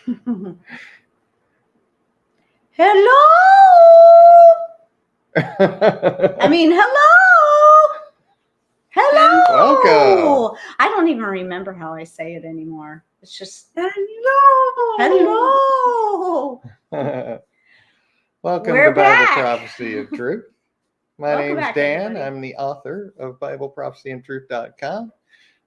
Hello. Hello. Welcome. I don't even remember how I say it anymore. It's just Hello. hello. Welcome We're to Bible back. Prophecy of Truth. My Welcome name's back, Dan. everybody. I'm the author of BibleProphecyandTruth.com.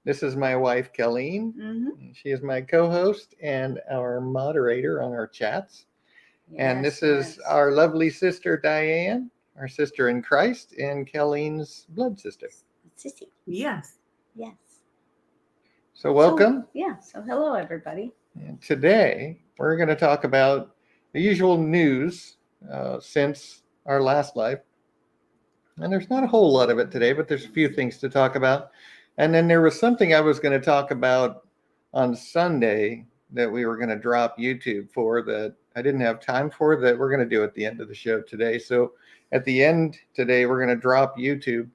This is my wife, Colleen. Mm-hmm. She is my co-host and our moderator on our chats. And this is our lovely sister, Diane, our sister in Christ, and Colleen's blood sister. Sissy. Yes. Yes. So welcome. So hello, everybody. And today we're going to talk about the usual news since our last life. And there's not a whole lot of it today, but there's a few things to talk about. And then there was something I was going to talk about on Sunday that we were going to drop YouTube for that I didn't have time for, that we're going to do at the end of the show today. So at the end today, we're going to drop YouTube,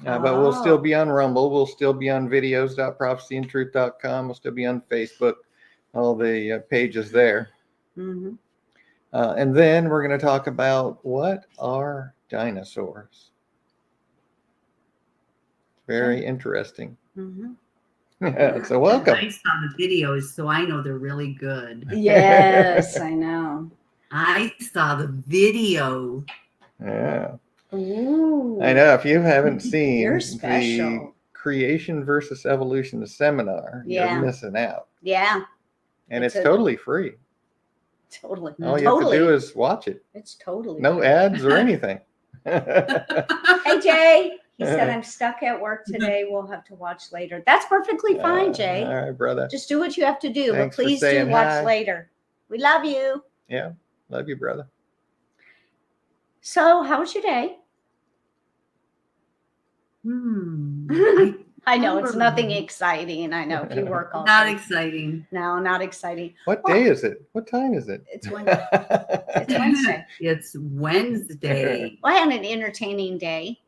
but we'll still be on Rumble. We'll still be on videos.prophecyandtruth.com. We'll still be on Facebook, all the pages there. Mm-hmm. And then we're going to talk about what are dinosaurs. Very interesting. Mm-hmm. So welcome. I saw the videos, so I know they're really good. Yes, I know. I saw the video. Yeah. Ooh. I know. If you haven't seen You're the special. Creation versus Evolution seminar, you're missing out. Yeah. And it's totally free. Totally. All you have to do is watch it. It's totally no free. ads or anything. Hey, Jay. He said, I'm stuck at work today. We'll have to watch later. That's perfectly fine, Jay. All right, brother. Just do what you have to do. Thanks but please do watch later. We love you. Yeah. Love you, brother. So, how was your day? I know it's nothing exciting. I know if you work all Not day. exciting. No, not exciting. What day is it? What time is it? It's Wednesday. It's Wednesday. It's Wednesday. Well, I had an entertaining day.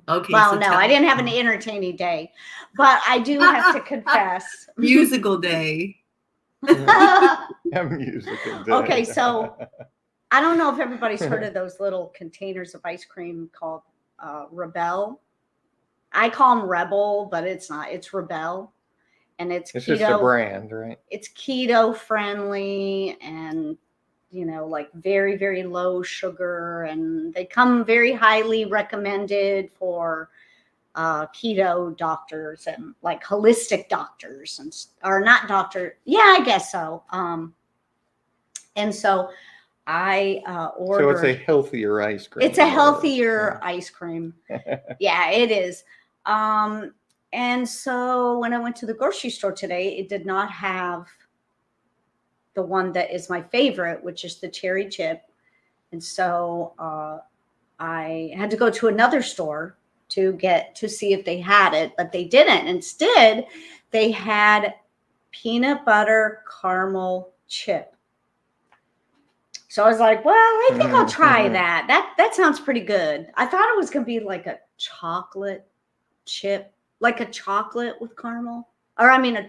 Okay. Well, so no, I didn't have an entertaining day, but I do have to confess. Musical day. A musical day. Okay, so I don't know if everybody's heard of those little containers of ice cream called Rebel. I call them Rebel, but it's not. It's Rebel, and it's keto. Just a brand, right? It's keto friendly and like very, very low sugar, and they come very highly recommended for keto doctors and like holistic doctors or not doctor. Yeah, I guess so. And so I ordered. So it's a healthier ice cream. It's a healthier ice cream. Yeah, it is. And so when I went to the grocery store today, it did not have the one that is my favorite, which is the cherry chip. And so I had to go to another store to see if they had it, but they didn't. Instead, they had peanut butter caramel chip. So I was like, well, I think I'll try that. That sounds pretty good. I thought it was going to be like a chocolate chip, like a chocolate with caramel, or I mean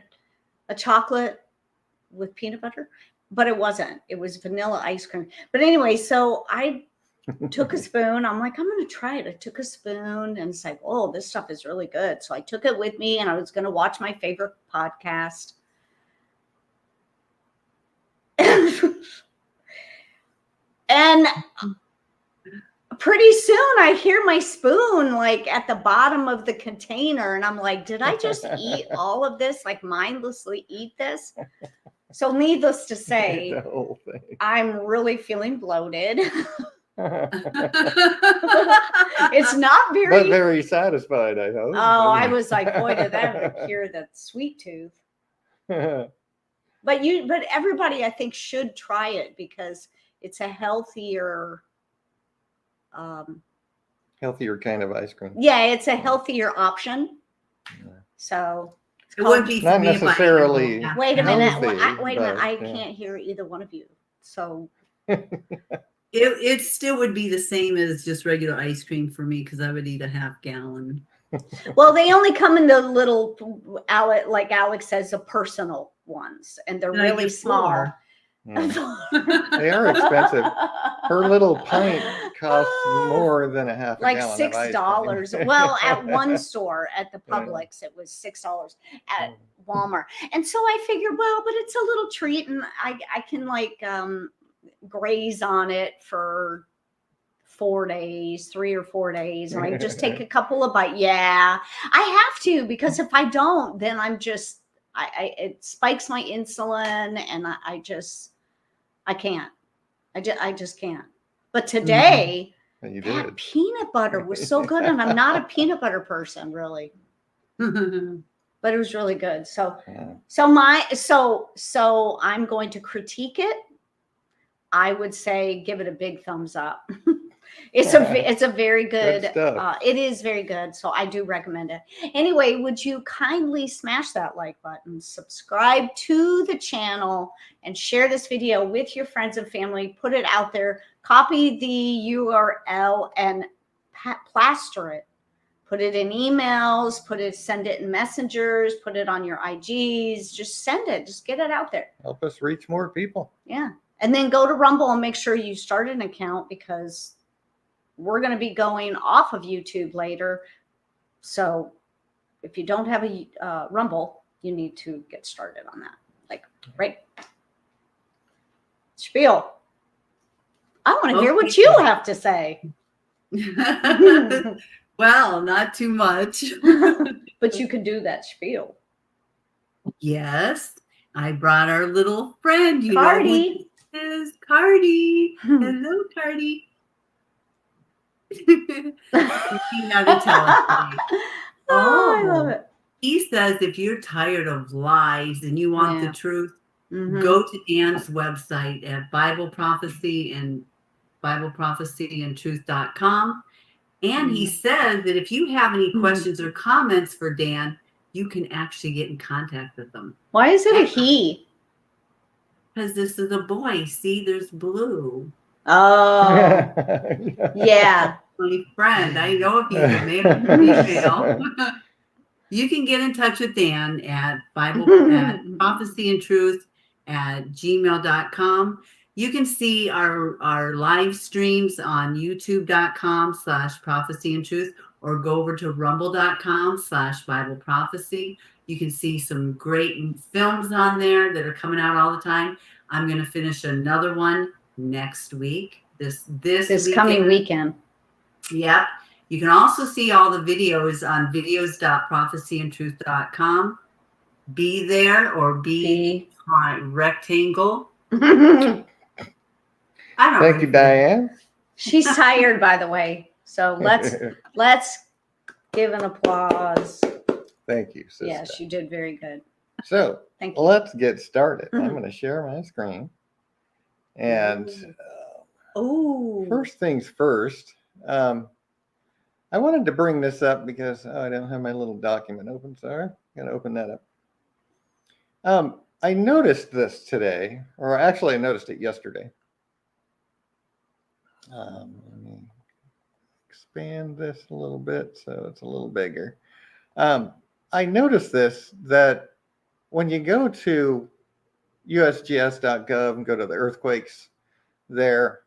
a chocolate with peanut butter, but it wasn't. It was vanilla ice cream. But anyway, so I took a spoon. I'm like, I'm going to try it. I took a spoon and it's like, oh, this stuff is really good. So I took it with me and I was going to watch my favorite podcast. And pretty soon I hear my spoon like at the bottom of the container. And I'm like, did I just eat all of this? Like mindlessly eat this? So needless to say, the whole thing. I'm really feeling bloated. It's not very... But very satisfied, I hope. Oh, I was like, boy, did that ever cure that sweet tooth. But everybody, I think, should try it because it's a healthier... healthier kind of ice cream. Yeah, it's a healthier option. Yeah. So... It would be not necessarily. Wait a minute. Healthy, wait a minute. I can't hear either one of you. So it still would be the same as just regular ice cream for me because I would eat a half gallon. Well, they only come in the little, like Alex says, a personal ones, and they're And I really get small. 4. They are expensive. Her little pint costs more than a half a like gallon of ice cream. $6. Well, at one store at the Publix, it was $6 at Walmart. And so I figured, well, but it's a little treat, and I can like graze on it for 4 days, 3 or 4 days, and I just take a couple of bites. Yeah, I have to, because if I don't, then I'm just it spikes my insulin, and I can't. I just can't. But today, You that did. peanut butter was so good, and I'm not a peanut butter person really, but it was really good. So I'm going to critique it. I would say give it a big thumbs up. It's a very good, stuff. It is very good, so I do recommend it. Anyway, would you kindly smash that like button, subscribe to the channel, and share this video with your friends and family. Put it out there, copy the URL and plaster it. Put it in emails, send it in messengers, put it on your IGs, just send it, just get it out there. Help us reach more people. Yeah. And then go to Rumble and make sure you start an account, because we're going to be going off of YouTube later. So if you don't have a Rumble, you need to get started on that. Like, right? Spiel. I want to hear what you have to say. Well, not too much. But you can do that spiel. Yes, I brought our little friend. You Cardi. know who this is? Cardi. Hello, Cardi. He had to tell us today. Oh, I love it. He says if you're tired of lies and you want the truth, go to Dan's website at Bible Prophecy and BibleProphecyandTruth.com. And he says that if you have any questions or comments for Dan, you can actually get in contact with them. Why is it a he? Because this is a boy. See, there's blue. Oh, yeah. My friend, I know if he's a male or female. You can get in touch with Dan at prophecyandtruth@gmail.com. You can see our live streams on youtube.com/prophecyandtruth, or go over to rumble.com/BibleProphecy. You can see some great films on there that are coming out all the time. I'm going to finish another one next week. This coming weekend. Yep. You can also see all the videos on videos.prophecyandtruth.com. Be there, or be rectangle. Thank you, Diane. She's tired, by the way. So let's give an applause. Thank you, sister. Yes, you did very good. So Thank you. let's get started. I'm going to share my screen. And first things first, I wanted to bring this up because I don't have my little document open. Sorry, I'm going to open that up. I noticed this today, or actually I noticed it yesterday. Let me expand this a little bit so it's a little bigger. I noticed this, that when you go to usgs.gov and go to the earthquakes there,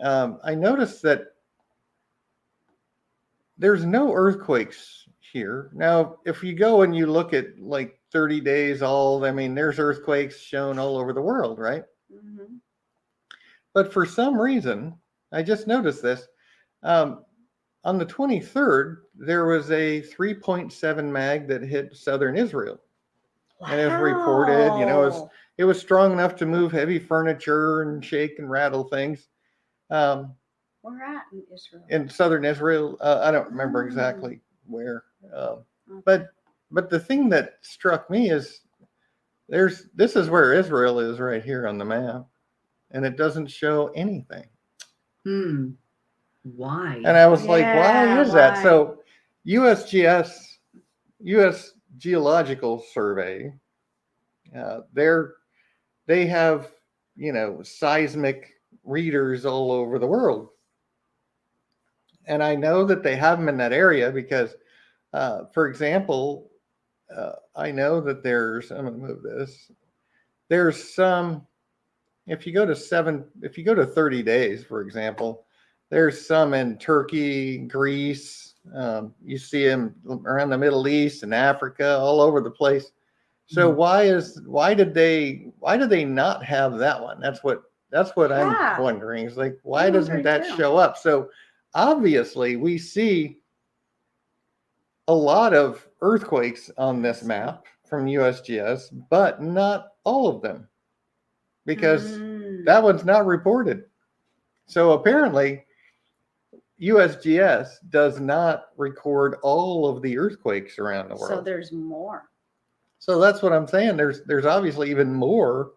I noticed that there's no earthquakes here. Now, if you go and you look at like 30 days old, I mean, there's earthquakes shown all over the world, right? Mm-hmm. But for some reason, I just noticed this. On the 23rd, there was a 3.7 mag that hit southern Israel. Wow. And it was reported, you know, it was strong enough to move heavy furniture and shake and rattle things. Where at in Israel? In southern Israel, I don't remember exactly where. But the thing that struck me is this is where Israel is right here on the map, and it doesn't show anything. Why? And I was like, why is that? So USGS, U.S. Geological Survey, they have, you know, seismic readers all over the world. And I know that they have them in that area because, for example, I know that I'm going to move this. There's some, if you go to 30 days, for example, there's some in Turkey, Greece. You see them around the Middle East and Africa, all over the place. So why did they not have that one? That's what Yeah. I'm wondering. Is like, why I'm doesn't wondering that too. show up? So obviously we see a lot of earthquakes on this map from USGS, but not all of them, because that one's not reported. So apparently USGS does not record all of the earthquakes around the world. So there's more. So that's what I'm saying. There's obviously even more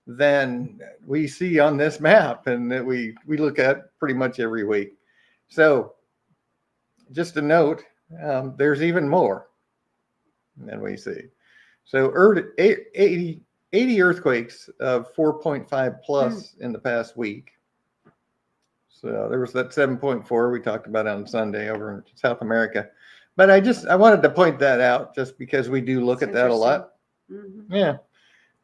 than we see on this map and that we look at pretty much every week. So just a note, there's even more than we see. So 80 earthquakes of 4.5 plus in the past week. So there was that 7.4 we talked about on Sunday over in South America. But I wanted to point that out just because we do look at that a lot. Mm-hmm. Yeah.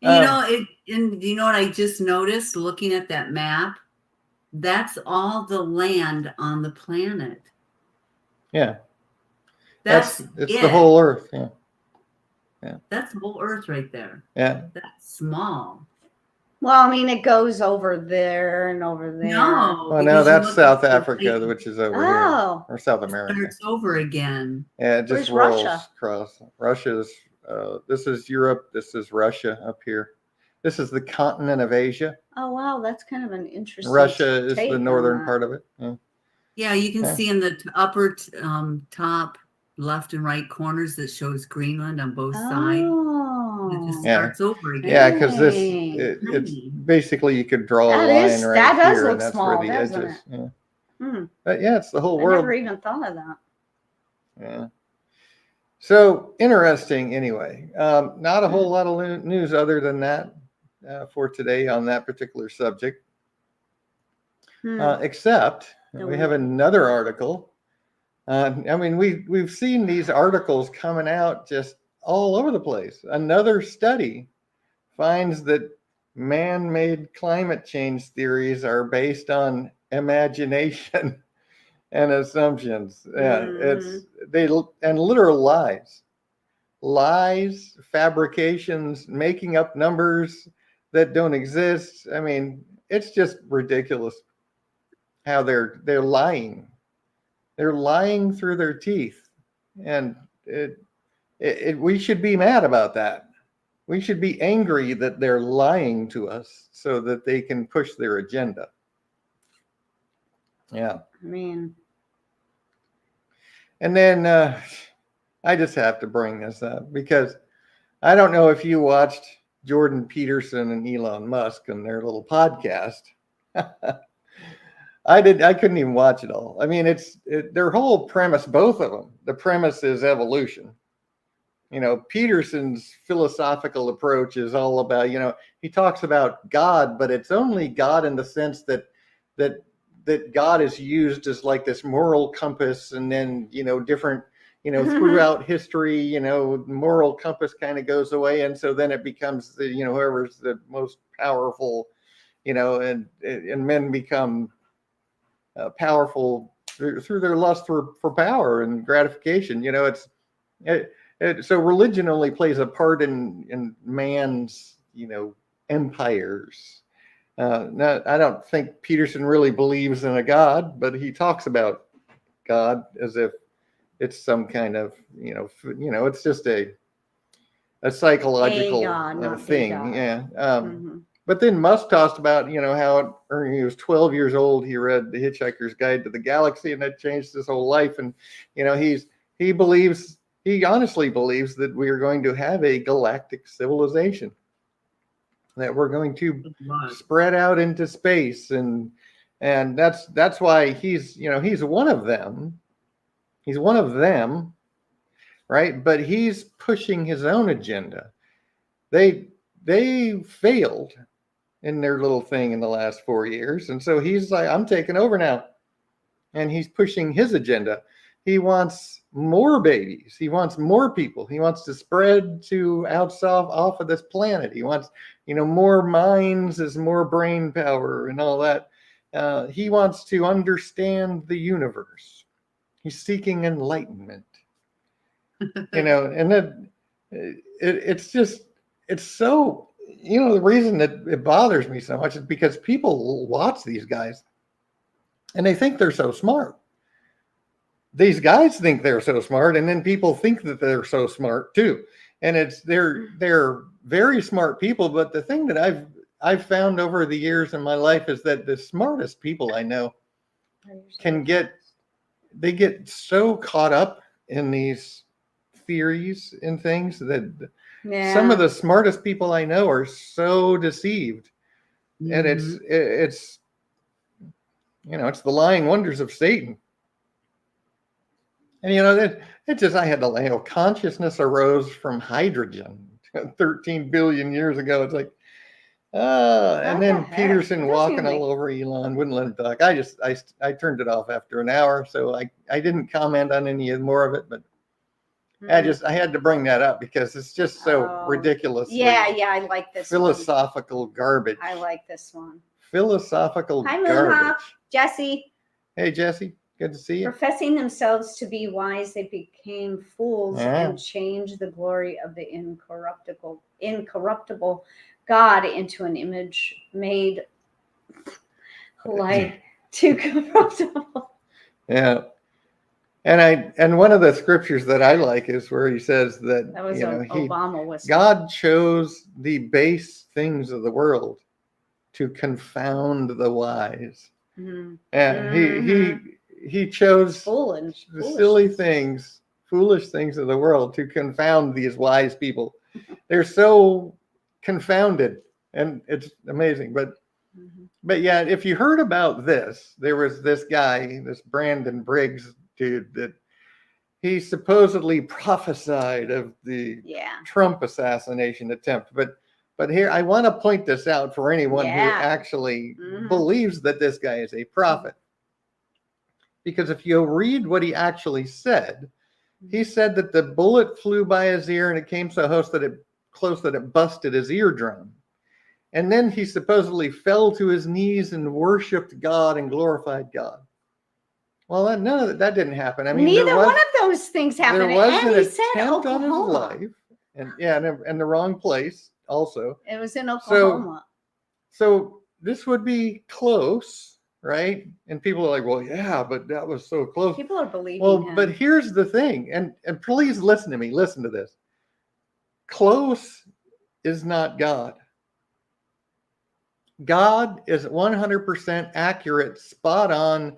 And you know what I just noticed looking at that map? That's all the land on the planet. Yeah. It's the whole Earth. Yeah. Yeah. That's the whole Earth right there. Yeah. That's small. Well, I mean, it goes over there and over there. No. Well, no, that's South Africa, which is over here, or South America. It starts over again. Yeah, it just Where's rolls Russia? across. Russia's. This is Europe. This is Russia up here. This is the continent of Asia. Oh wow, that's kind of an interesting. Russia is take the on northern that. part of it. Yeah. Yeah, you can see in the upper top left and right corners that shows Greenland on both sides. It just starts over again. Yeah, because it's basically you could draw a line right that does here, look and that's small, where the doesn't edges. it? Yeah. But yeah, it's the whole I world. never even thought of that. Yeah. So interesting. Anyway, not a whole lot of news other than that for today on that particular subject, except we have another article. I mean, we've seen these articles coming out just all over the place. Another study finds that man-made climate change theories are based on imagination and assumptions. Yeah, and literal lies, fabrications, making up numbers that don't exist. I mean, it's just ridiculous how they're lying. They're lying through their teeth, and we should be mad about that. We should be angry that they're lying to us so that they can push their agenda. Yeah. I mean, and then I just have to bring this up because I don't know if you watched Jordan Peterson and Elon Musk and their little podcast. I couldn't even watch it all. I mean, their whole premise, both of them, the premise is evolution. You know, Peterson's philosophical approach is all about, he talks about God, but it's only God in the sense that God is used as like this moral compass, and then, different, throughout history, moral compass kind of goes away. And so then it becomes whoever's the most powerful, and men become powerful through their lust for power and gratification. So religion only plays a part in man's, empires. I don't think Peterson really believes in a God, but he talks about God as if it's some kind of, it's just a psychological thing. Yeah. But then Musk talked about, how he was 12 years old. He read The Hitchhiker's Guide to the Galaxy, and that changed his whole life. And, he honestly believes that we are going to have a galactic civilization, that we're going to spread out into space. And that's why he's one of them. He's one of them, right? But he's pushing his own agenda. They failed in their little thing in the last 4 years. And so he's like, I'm taking over now. And he's pushing his agenda. He wants more babies. He wants more people. He wants to spread to outside off of this planet. He wants, more minds is more brain power and all that. He wants to understand the universe. He's seeking enlightenment. And then it's so, the reason that it bothers me so much is because people watch these guys and they think they're so smart. These guys think they're so smart, and then people think that they're so smart too. And they're very smart people. But the thing that I've found over the years in my life is that the smartest people I know they get so caught up in these theories and things that some of the smartest people I know are so deceived. And it's it's the lying wonders of Satan. And it just, I had to, consciousness arose from hydrogen 13 billion years ago. It's like, and then Peterson walking all over Elon, wouldn't let him talk. I turned it off after an hour, so I didn't comment on any more of it, but I had to bring that up because it's just so ridiculous. Yeah, I like this philosophical garbage. I like this one. Philosophical garbage. Hi, Moonhawk. Jesse. Hey, Jesse. Good to see you. Professing themselves to be wise, they became fools and changed the glory of the incorruptible God into an image made like to corruptible. Yeah. And one of the scriptures that I like is where he says that was Obama was God chose the base things of the world to confound the wise. Mm-hmm. And he chose the silly things, foolish things of the world to confound these wise people. They're so confounded, and it's amazing. But yeah, if you heard about this, there was this guy, this Brandon Briggs dude, that he supposedly prophesied of the Trump assassination attempt. But here, I want to point this out for anyone who actually believes that this guy is a prophet. Because if you read what he actually said, he said that the bullet flew by his ear and it came so close that it busted his eardrum. And then he supposedly fell to his knees and worshiped God and glorified God. Well, none of that didn't happen. I mean, neither one of those things happened. There was an attempt on his life, and the wrong place also. It was in Oklahoma. So this would be close. Right? And people are like, well, yeah, but that was so close. People are believing him. But here's the thing, and please listen to me. Listen to this. Close is not God. God is 100% accurate, spot on.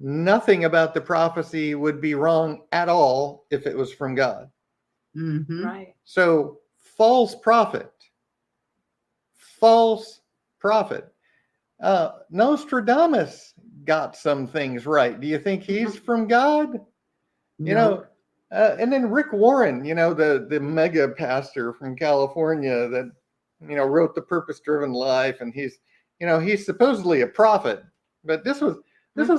Nothing about the prophecy would be wrong at all if it was from God. Mm-hmm. Right. So false prophet. Nostradamus got some things right. Do you think he's from God? No. And then Rick Warren, the mega pastor from California that, wrote The Purpose-Driven Life, and he's supposedly a prophet. But this was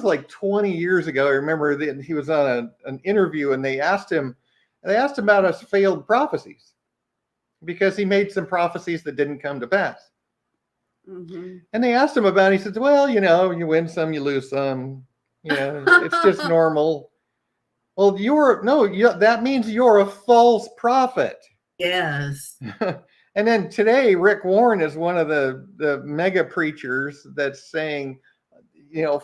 like 20 years ago. I remember that he was on an interview, and they asked him about his failed prophecies because he made some prophecies that didn't come to pass. Mm-hmm. And they asked him about it. He said, well, you win some, you lose some. It's just normal. Well, that means you're a false prophet. Yes. And then today, Rick Warren is one of the mega preachers that's saying,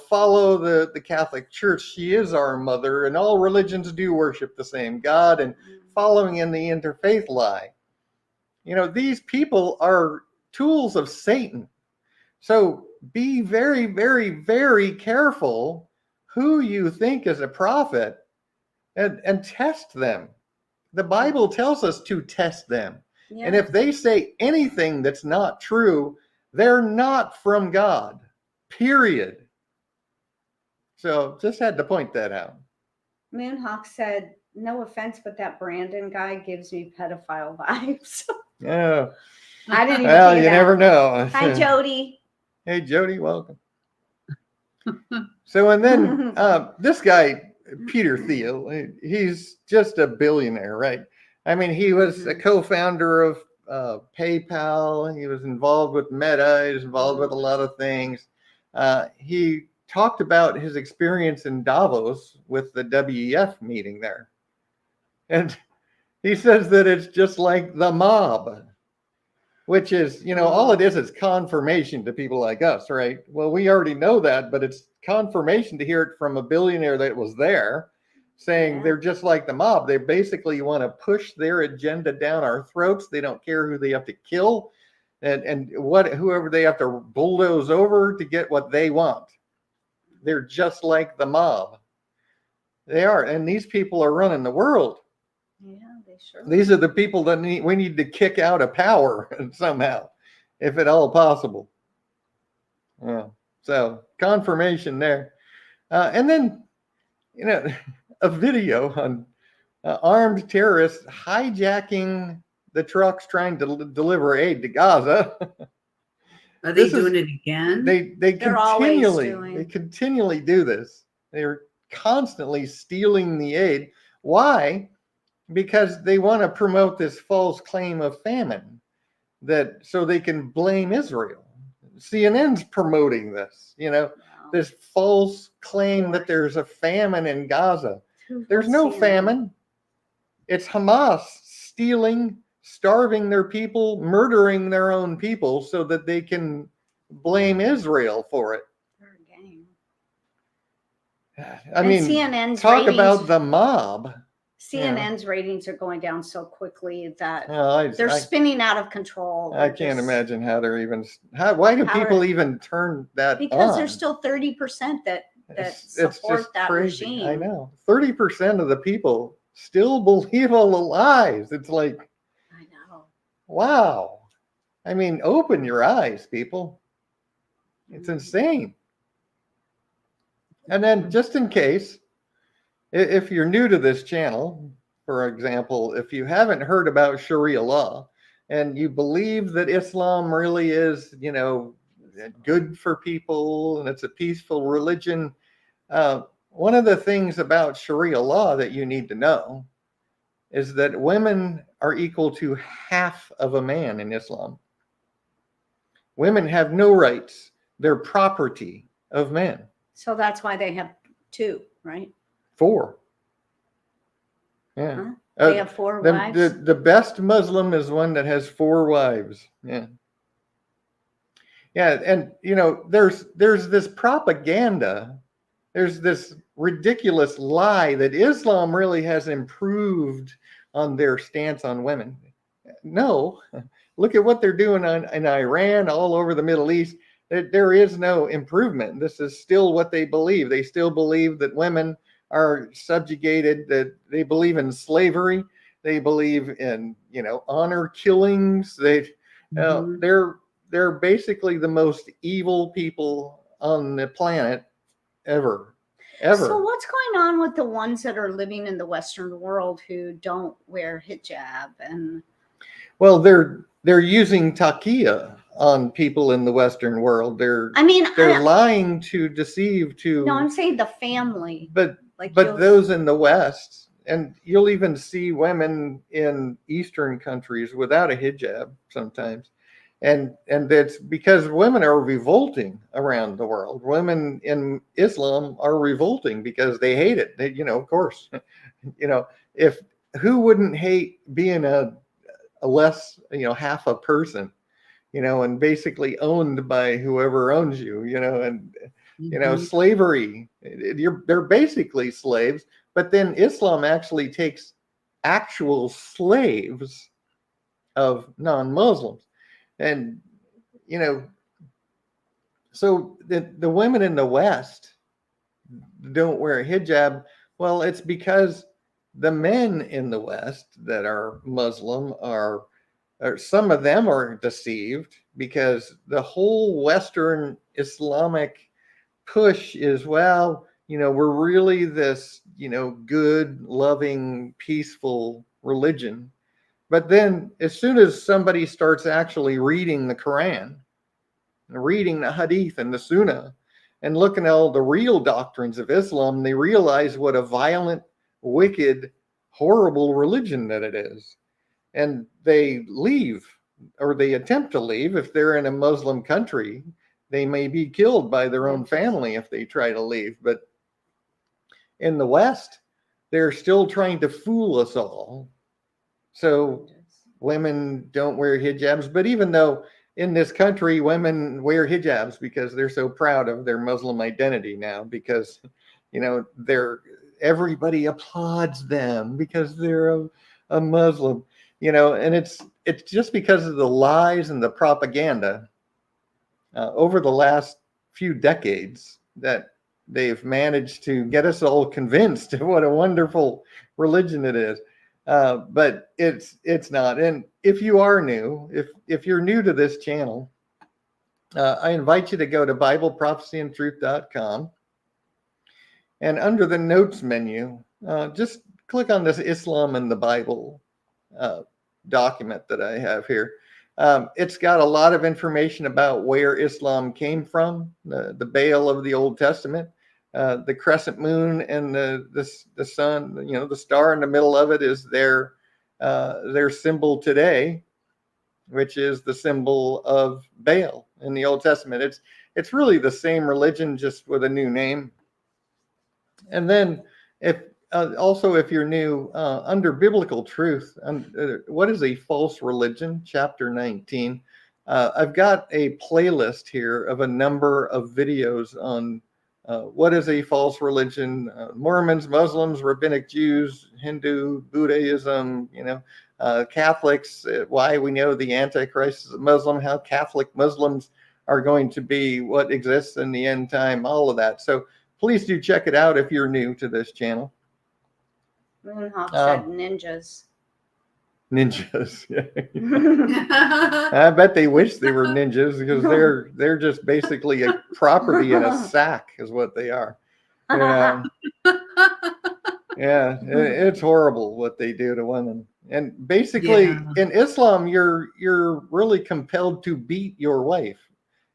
follow the Catholic Church. She is our mother, and all religions do worship the same God, and following in the interfaith lie. These people are tools of Satan. So be very, very, very careful who you think is a prophet and test them. The Bible tells us to test them. Yeah. And if they say anything that's not true, they're not from God, period. So just had to point that out. Moonhawk said, no offense, but that Brandon guy gives me pedophile vibes. Yeah. I didn't even Well, you never know. Hi, Jody. Hey, Jody, welcome. So, and then this guy, Peter Thiel, he's just a billionaire, right? I mean, he was a co-founder of PayPal. He was involved with Meta. He was involved with a lot of things. He talked about his experience in Davos with the WEF meeting there. And he says that it's just like the mob, which is, all it is confirmation to people like us, right? Well, we already know that, but it's confirmation to hear it from a billionaire that was there saying they're just like the mob. They basically want to push their agenda down our throats. They don't care who they have to kill and whoever they have to bulldoze over to get what they want. They're just like the mob. They are. And these people are running the world. Yeah, they sure. These are the people that we need to kick out of power somehow, if at all possible. Yeah. So confirmation there. And then, a video on armed terrorists hijacking the trucks trying to deliver aid to Gaza. Are they doing it again? They continually do this. They're constantly stealing the aid. Why? Because they want to promote this false claim of famine, so they can blame Israel. CNN's promoting this, this false claim that there's a famine in Gaza. There's no famine. It's Hamas stealing, starving their people, murdering their own people so that they can blame Israel for it. I mean, CNN's talk ratings, about the mob. CNN's ratings are going down so quickly that Well, they're spinning out of control. I can't imagine how they're even. Why do people even turn that because on? there's still 30% that It's support just that crazy. regime. I know 30% of the people still believe all the lies. It's like, I know. Wow. I mean, open your eyes, people. It's insane. And then, just in case, if you're new to this channel, for example, if you haven't heard about Sharia law and you believe that Islam really is, good for people and it's a peaceful religion, one of the things about Sharia law that you need to know is that women are equal to half of a man in Islam. Women have no rights. They're property of men. So that's why they have 2, right? 4. Yeah. Huh? They have 4 wives? The best Muslim is one that has 4 wives. Yeah. Yeah, and there's this propaganda. There's this ridiculous lie that Islam really has improved on their stance on women. No, look at what they're doing in Iran, all over the Middle East. There is no improvement. This is still what they believe. They still believe that women are subjugated, that they believe in slavery. They believe in, honor killings. They're basically the most evil people on the planet ever. So what's going on with the ones that are living in the Western world who don't wear hijab? And well, they're using taqiyya on people in the Western world. They're lying to deceive to. No, I'm saying the family. But those in the West, and you'll even see women in Eastern countries without a hijab sometimes. And it's because women are revolting around the world. Women in Islam are revolting because they hate it. They, of course, if who wouldn't hate being a less, half a person, and basically owned by whoever owns you, and slavery. They're basically slaves. But then Islam actually takes actual slaves of non-Muslims. And, so the women in the West don't wear a hijab. Well, it's because the men in the West that are Muslim or some of them are deceived because the whole Western Islamic push is, we're really this, good, loving, peaceful religion. But then as soon as somebody starts actually reading the Quran, reading the Hadith and the Sunnah, and looking at all the real doctrines of Islam, they realize what a violent, wicked, horrible religion that it is. And they leave, or they attempt to leave. If they're in a Muslim country, they may be killed by their own family if they try to leave. But in the West, they're still trying to fool us all. So women don't wear hijabs, but even though in this country women wear hijabs because they're so proud of their Muslim identity now, because everybody applauds them because they're a Muslim, and it's just because of the lies and the propaganda over the last few decades that they've managed to get us all convinced of what a wonderful religion it is. But it's not. And if you are new, if you're new to this channel, I invite you to go to BibleProphecyandTruth.com, and under the notes menu, just click on this Islam in the Bible document that I have here. It's got a lot of information about where Islam came from, the Baal of the Old Testament. The crescent moon and the sun, the star in the middle of it is their symbol today, which is the symbol of Baal in the Old Testament. It's really the same religion, just with a new name. And then if you're new, under biblical truth, what is a false religion? Chapter 19. I've got a playlist here of a number of videos on what is a false religion? Mormons, Muslims, Rabbinic Jews, Hindu, Buddhism, Catholics, why we know the Antichrist is a Muslim, how Catholic Muslims are going to be what exists in the end time, all of that. So please do check it out if you're new to this channel. Moonhawk said ninjas. Ninjas. I bet they wish they were ninjas, because they're just basically a property in a sack is what they are. Yeah, it's horrible what they do to women. And basically in Islam, you're really compelled to beat your wife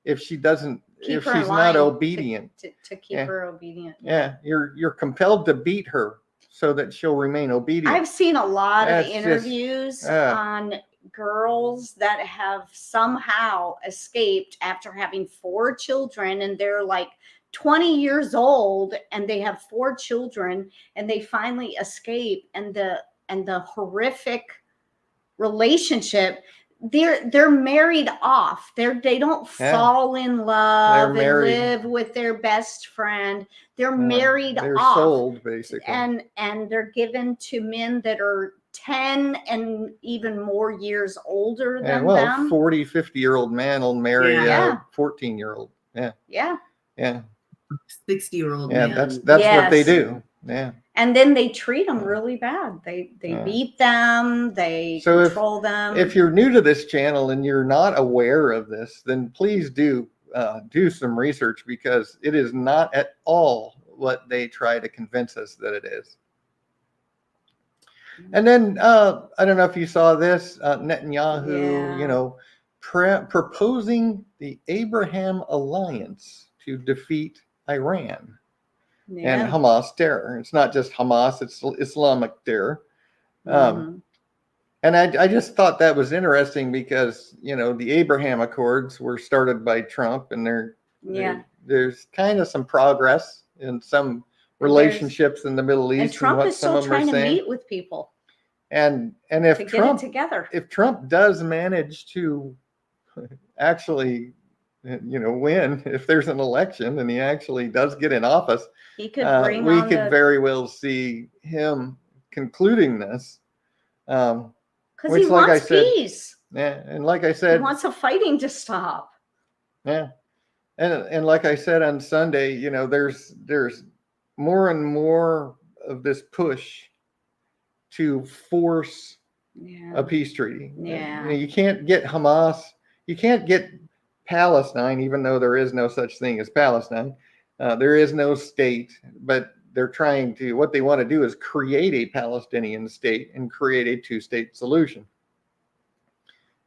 if she doesn't, if she's not obedient. To keep her obedient. Yeah, you're compelled to beat her so that she'll remain obedient. I've seen a lot of interviews on girls that have somehow escaped after having 4 children, and they're like 20 years old and they have 4 children, and they finally escape, and the horrific relationship, they're married off. They don't fall in love and live with their best friend. They're married they're off. Sold, basically. And they're given to men that are 10 and even more years older than them. 40, 50-year-old man will marry a 14-year-old. Yeah. 60-year-old man. That's what they do. Yeah. And then they treat them really bad. They beat them. They control them. If you're new to this channel and you're not aware of this, then please do some research, because it is not at all what they try to convince us that it is. And then I don't know if you saw this, Netanyahu, proposing the Abraham Alliance to defeat Iran. And Hamas terror. It's not just Hamas, it's Islamic terror. And I just thought that was interesting, because, the Abraham Accords were started by Trump, and there's kind of some progress in some relationships in the Middle East. And Trump is still trying to meet with people. And if to Trump get it together. If Trump does manage to actually win, if there's an election and he actually does get in office, he could we could very well see him concluding this. Because he wants peace. Yeah, and like I said, he wants the fighting to stop. Yeah, and like I said on Sunday, there's more and more of this push to force a peace treaty. Yeah, you can't get Hamas, you can't get Palestine, even though there is no such thing as Palestine. There is no state, but they're trying to, what they want to do is create a Palestinian state and create a 2-state solution.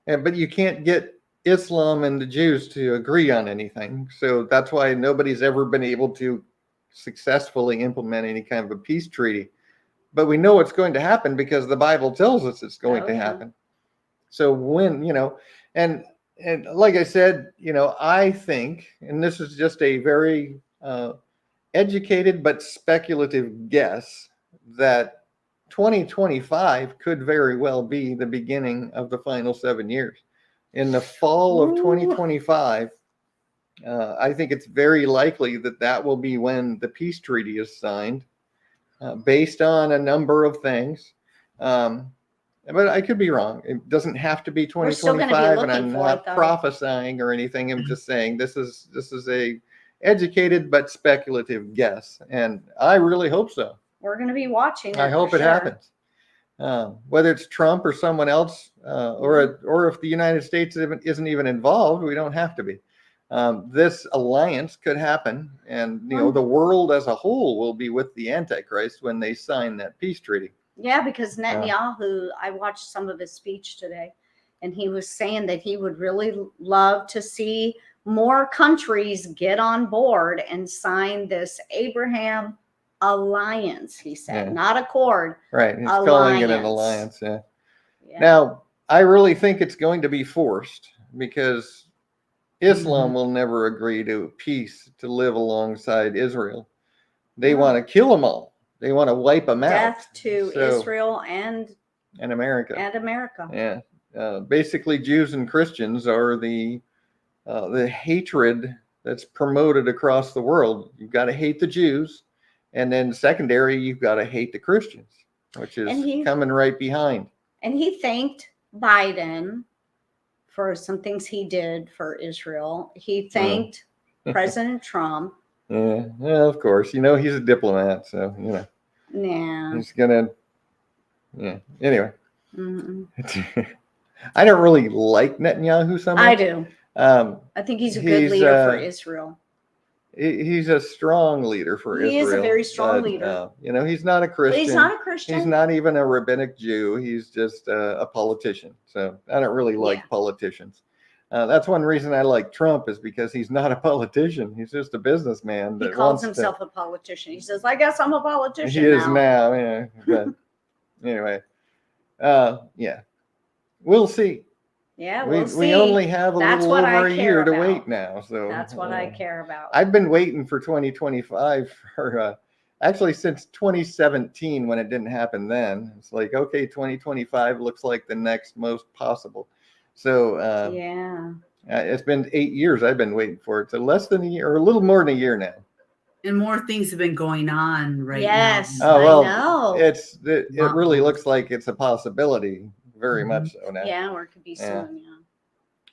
But you can't get Islam and the Jews to agree on anything. So that's why nobody's ever been able to successfully implement any kind of a peace treaty. But we know it's going to happen because the Bible tells us it's going to happen. So when, and like I said, I think, and this is just a very educated but speculative guess, that 2025 could very well be the beginning of the final 7 years. In the fall of 2025, I think it's very likely that will be when the peace treaty is signed, based on a number of things. But I could be wrong. It doesn't have to be 2025, and I'm not prophesying or anything. I'm just saying this is a educated but speculative guess, and I really hope so. We're going to be watching it. I hope it happens. Whether it's Trump or someone else, or if the United States isn't even involved, we don't have to be. This alliance could happen, and the world as a whole will be with the Antichrist when they sign that peace treaty. Yeah, because Netanyahu, I watched some of his speech today, and he was saying that he would really love to see more countries get on board and sign this Abraham alliance, he said, not accord. Right, he's calling it an alliance. Yeah. Now, I really think it's going to be forced, because Islam will never agree to peace to live alongside Israel. They want to kill them all. They want to wipe them out. Death to Israel and America. Yeah. Basically, Jews and Christians are the hatred that's promoted across the world. You've got to hate the Jews, and then secondary, you've got to hate the Christians, which is coming right behind. And he thanked Biden for some things he did for Israel. He thanked President Trump. Yeah, well, of course. He's a diplomat, so, he's going to, anyway. I don't really like Netanyahu so much. I do. I think he's a good leader for Israel. He's a strong leader for Israel. He is a very strong leader. He's not a Christian. He's not a Christian. He's not even a rabbinic Jew. He's just a politician. So I don't really like politicians. That's one reason I like Trump, is because he's not a politician. He's just a businessman. He calls himself a politician. He says, I guess I'm a politician He is now, yeah. But anyway, we'll see. Yeah, we'll see. We only have a little over a year to wait now. So that's what I care about. I've been waiting for 2025 for actually since 2017, when it didn't happen then. It's like, okay, 2025 looks like the next most possible. So it's been 8 years I've been waiting for it. So less than a year, or a little more than a year now. And more things have been going on now. Yes, oh, well, I know. It really looks like it's a possibility, very much so now. Yeah, or it could be soon. Yeah.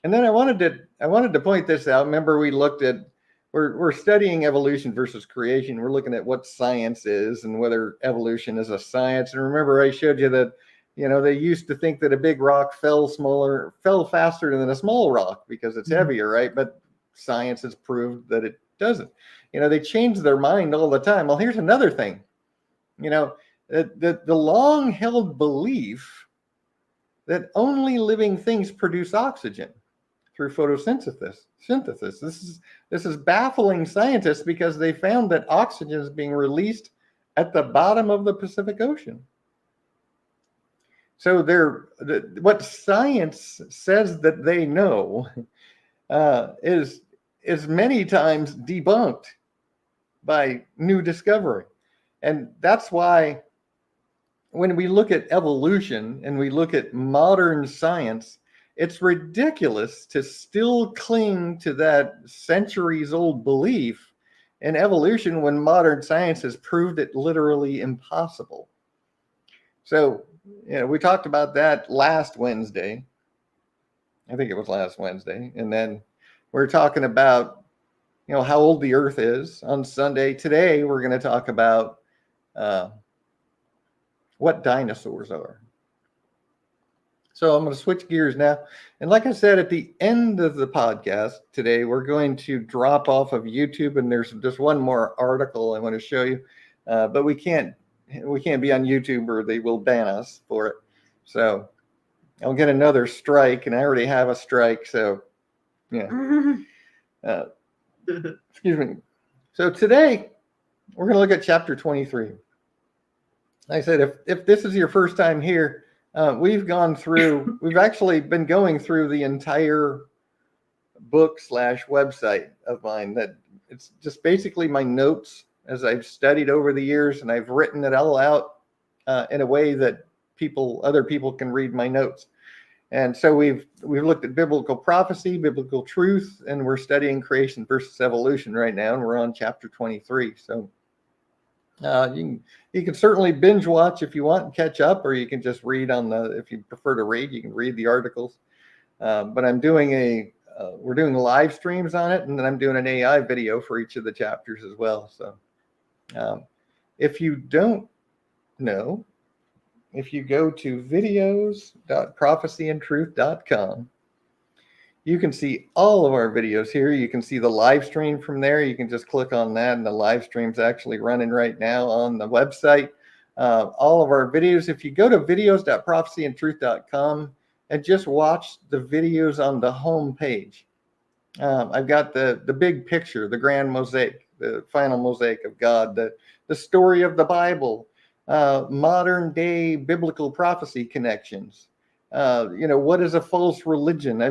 And then I wanted to point this out. Remember, we looked at we're studying evolution versus creation. We're looking at what science is and whether evolution is a science. And remember, I showed you that they used to think that a big rock fell faster than a small rock because it's heavier, right? But science has proved that it doesn't. They change their mind all the time. Well, here's another thing. The long-held belief that only living things produce oxygen through photosynthesis. This is baffling scientists, because they found that oxygen is being released at the bottom of the Pacific Ocean. So what science says that they know is many times debunked by new discovery. And that's why when we look at evolution and we look at modern science, it's ridiculous to still cling to that centuries-old belief in evolution when modern science has proved it literally impossible. So, we talked about that last Wednesday. I think it was last Wednesday. And then we're talking about, how old the Earth is on Sunday. Today, we're going to talk about what dinosaurs are. So I'm going to switch gears now. And like I said, at the end of the podcast today, we're going to drop off of YouTube, and there's just one more article I want to show you. But we can't be on YouTube, or they will ban us for it. So I'll get another strike, and I already have a strike. So Yeah. Excuse me. So today we're going to look at chapter 23. Like I said, if this is your first time here, we've actually been going through the entire book / website of mine. That it's just basically my notes as I've studied over the years, and I've written it all out in a way that other people can read my notes. And so we've looked at biblical prophecy, biblical truth, and we're studying creation versus evolution right now, and we're on chapter 23. So you can certainly binge watch if you want and catch up, or you can just read if you prefer to read, you can read the articles. But we're doing live streams on it, and then I'm doing an AI video for each of the chapters as well. So if you don't know, if you go to videos.prophecyandtruth.com, you can see all of our videos here. You can see the live stream from there. You can just click on that, and the live stream's actually running right now on the website. All of our videos, if you go to videos.prophecyandtruth.com and just watch the videos on the home page, I've got the big picture, the grand mosaic, the final mosaic of God, the story of the Bible, modern day biblical prophecy connections. What is a false religion?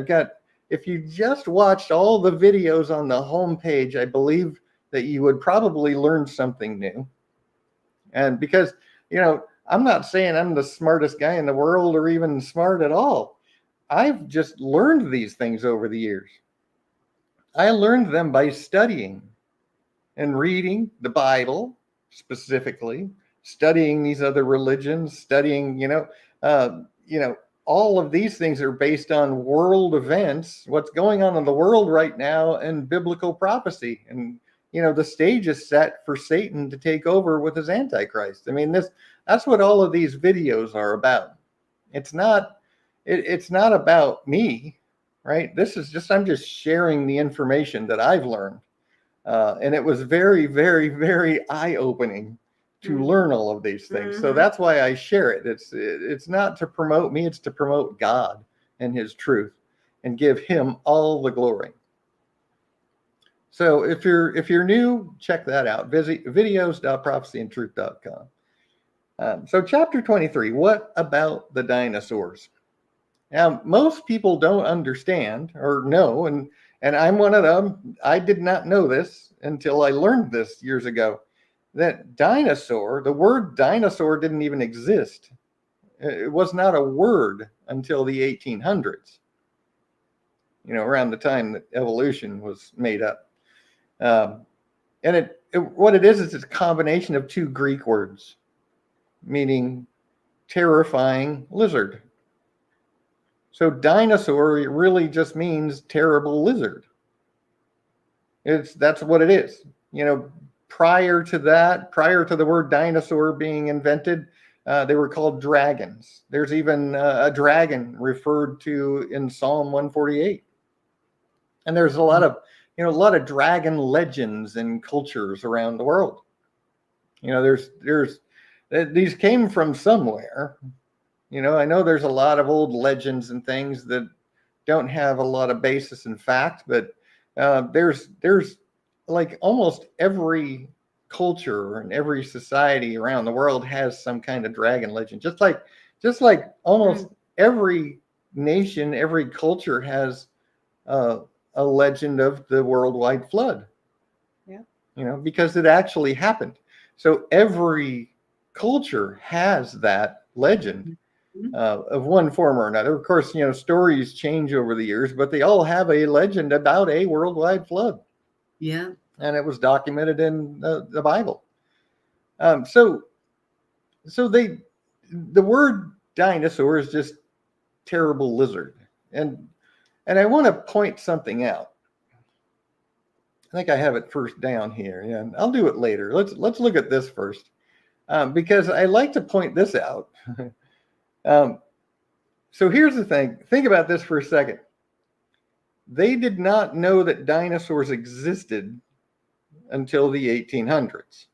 If you just watched all the videos on the home page, I believe that you would probably learn something new. And because, I'm not saying I'm the smartest guy in the world or even smart at all. I've just learned these things over the years. I learned them by studying and reading the Bible, specifically, studying these other religions, studying, all of these things are based on world events, what's going on in the world right now, and biblical prophecy. And, the stage is set for Satan to take over with his Antichrist. I mean, that's what all of these videos are about. It's not about me, right? I'm just sharing the information that I've learned. And it was very, very, very eye-opening to learn all of these things. So that's why I share it. It's not to promote me, it's to promote God and his truth and give him all the glory. So if you're new, check that out. Visit videos.prophecyandtruth.com. So chapter 23, what about the dinosaurs? Now, most people don't understand or know, and I'm one of them. I did not know this until I learned this years ago, that the word dinosaur didn't even exist. It was not a word until the 1800s, around the time that evolution was made up. And what it is it's a combination of two Greek words, meaning terrifying lizard. So dinosaur really just means terrible lizard. That's what it is. Prior to the word dinosaur being invented, they were called dragons. There's even a dragon referred to in Psalm 148. And there's a lot of dragon legends and cultures around the world. These came from somewhere. I know there's a lot of old legends and things that don't have a lot of basis in fact, but there's like almost every culture and every society around the world has some kind of dragon legend. Just like almost every nation, every culture has a legend of the worldwide flood. Yeah. Because it actually happened. So every culture has that legend. Of one form or another. Of course, stories change over the years, but they all have a legend about a worldwide flood. Yeah. And it was documented in the Bible. So the word dinosaur is just terrible lizard. And I want to point something out. I think I have it first down here. Yeah, I'll do it later. Let's look at this first, because I like to point this out. So here's the thing. Think about this for a second. They did not know that dinosaurs existed until the 1800s,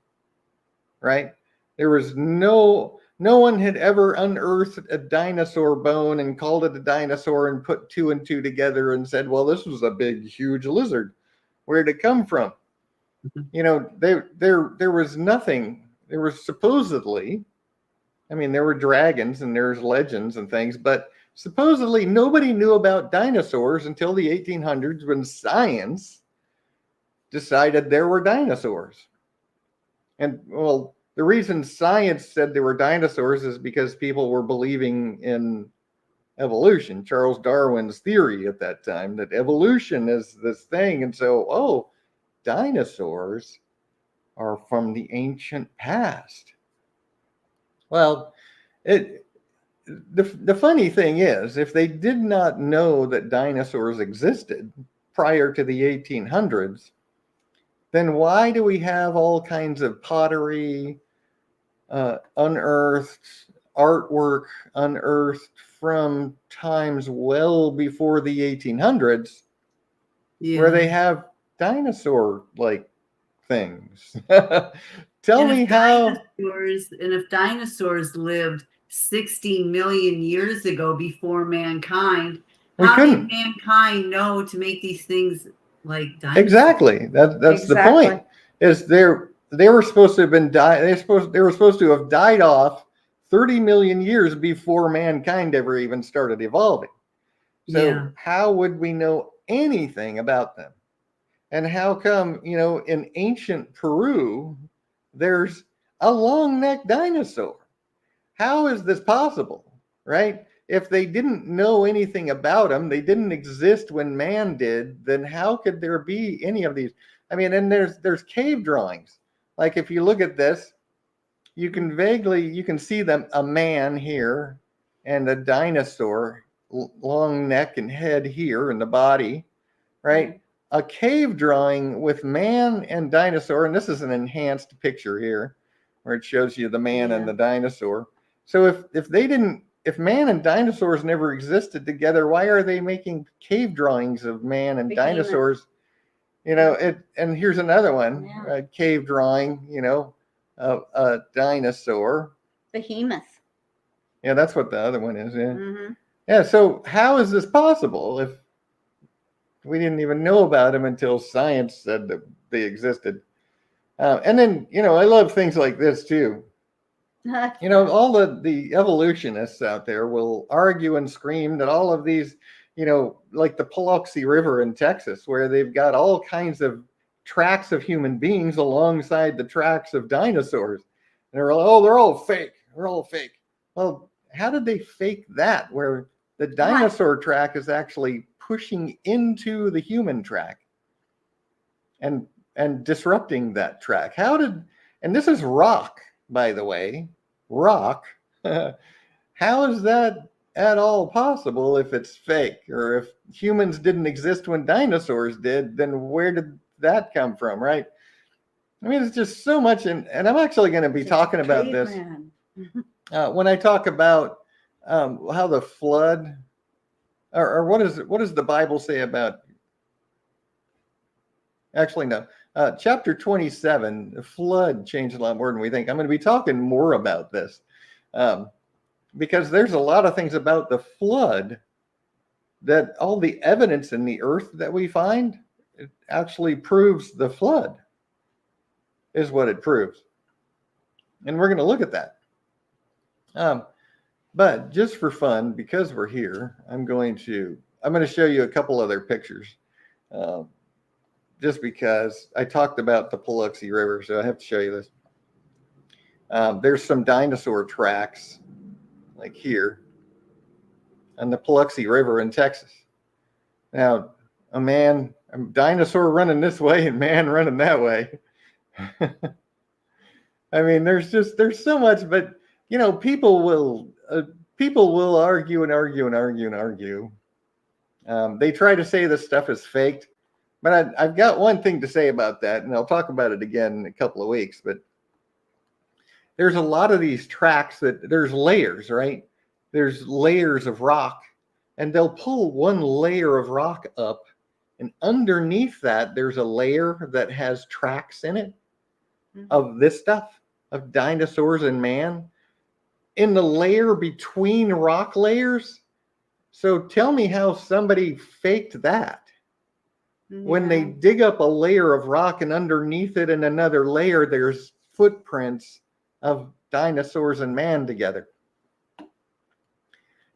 right? There was no No one had ever unearthed a dinosaur bone and called it a dinosaur and put two and two together and said, well, this was a big, huge lizard. Where'd it come from? You know, there was nothing. There was supposedly, I mean, there were dragons and there's legends and things, but supposedly nobody knew about dinosaurs until the 1800s when science decided there were dinosaurs. And well, the reason science said there were dinosaurs is because people were believing in evolution, Charles Darwin's theory at that time, that evolution is this thing. And so, oh, dinosaurs are from the ancient past. Well, the funny thing is, if they did not know that dinosaurs existed prior to the 1800s, then why do we have all kinds of pottery, unearthed artwork unearthed from times well before the 1800s, where they have dinosaur-like things? Tell me how. And if dinosaurs lived 60 million years ago before mankind, how did mankind know to make these things like dinosaurs? Exactly. That's the point. Is they were supposed to have been they were supposed to have died off 30 million years before mankind ever even started evolving. So how would we know anything about them? And how come, you know, in ancient Peru, there's a long-necked dinosaur? How is this possible, right? If they didn't know anything about them, they didn't exist when man did, then how could there be any of these? I mean, and there's cave drawings. Like if you look at this, you can see them, a man here and a dinosaur, long neck and head here in the body, right? A cave drawing with man and dinosaur, and this is an enhanced picture here where it shows you the man and the dinosaur. So if man and dinosaurs never existed together, why are they making cave drawings of man and dinosaurs? You know, and here's another one, a cave drawing, you know, of a dinosaur. Behemoth. Yeah, that's what the other one is. Yeah. Yeah. So how is this possible if we didn't even know about them until science said that they existed? And then, you know, I love things like this too. You know, all the evolutionists out there will argue and scream that all of these, you know, like the Biloxi River in Texas, where they've got all kinds of tracks of human beings alongside the tracks of dinosaurs. And they're all, oh, they're all fake. They're all fake. Well, how did they fake that, where the dinosaur track is actually pushing into the human track and disrupting that track? How did, and this is rock, by the way, rock. How is that at all possible if it's fake? Or if humans didn't exist when dinosaurs did, then where did that come from, right? I mean, it's just so much. And I'm actually going to be talking about this when I talk about how the flood, or what does the Bible say about, actually, no. Chapter 27, the flood changed a lot more than we think. I'm going to be talking more about this because there's a lot of things about the flood that all the evidence in the earth that we find, it actually proves the flood is what it proves. And we're going to look at that. But just for fun, because we're here, I'm going to show you a couple other pictures. Just because I talked about the Biloxi River, so I have to show you this. There's some dinosaur tracks, like here, on the Biloxi River in Texas. Now, a dinosaur running this way and man running that way. I mean, there's so much, but you know, people will argue and argue and argue and argue. They try to say this stuff is faked. But I've got one thing to say about that, and I'll talk about it again in a couple of weeks. But there's a lot of these tracks that there's layers, right? There's layers of rock, and they'll pull one layer of rock up, and underneath that, there's a layer that has tracks in it of this stuff, of dinosaurs and man. in the layer between rock layers. So tell me how somebody faked that. When they Yeah. dig up a layer of rock and underneath it in another layer, there's footprints of dinosaurs and man together.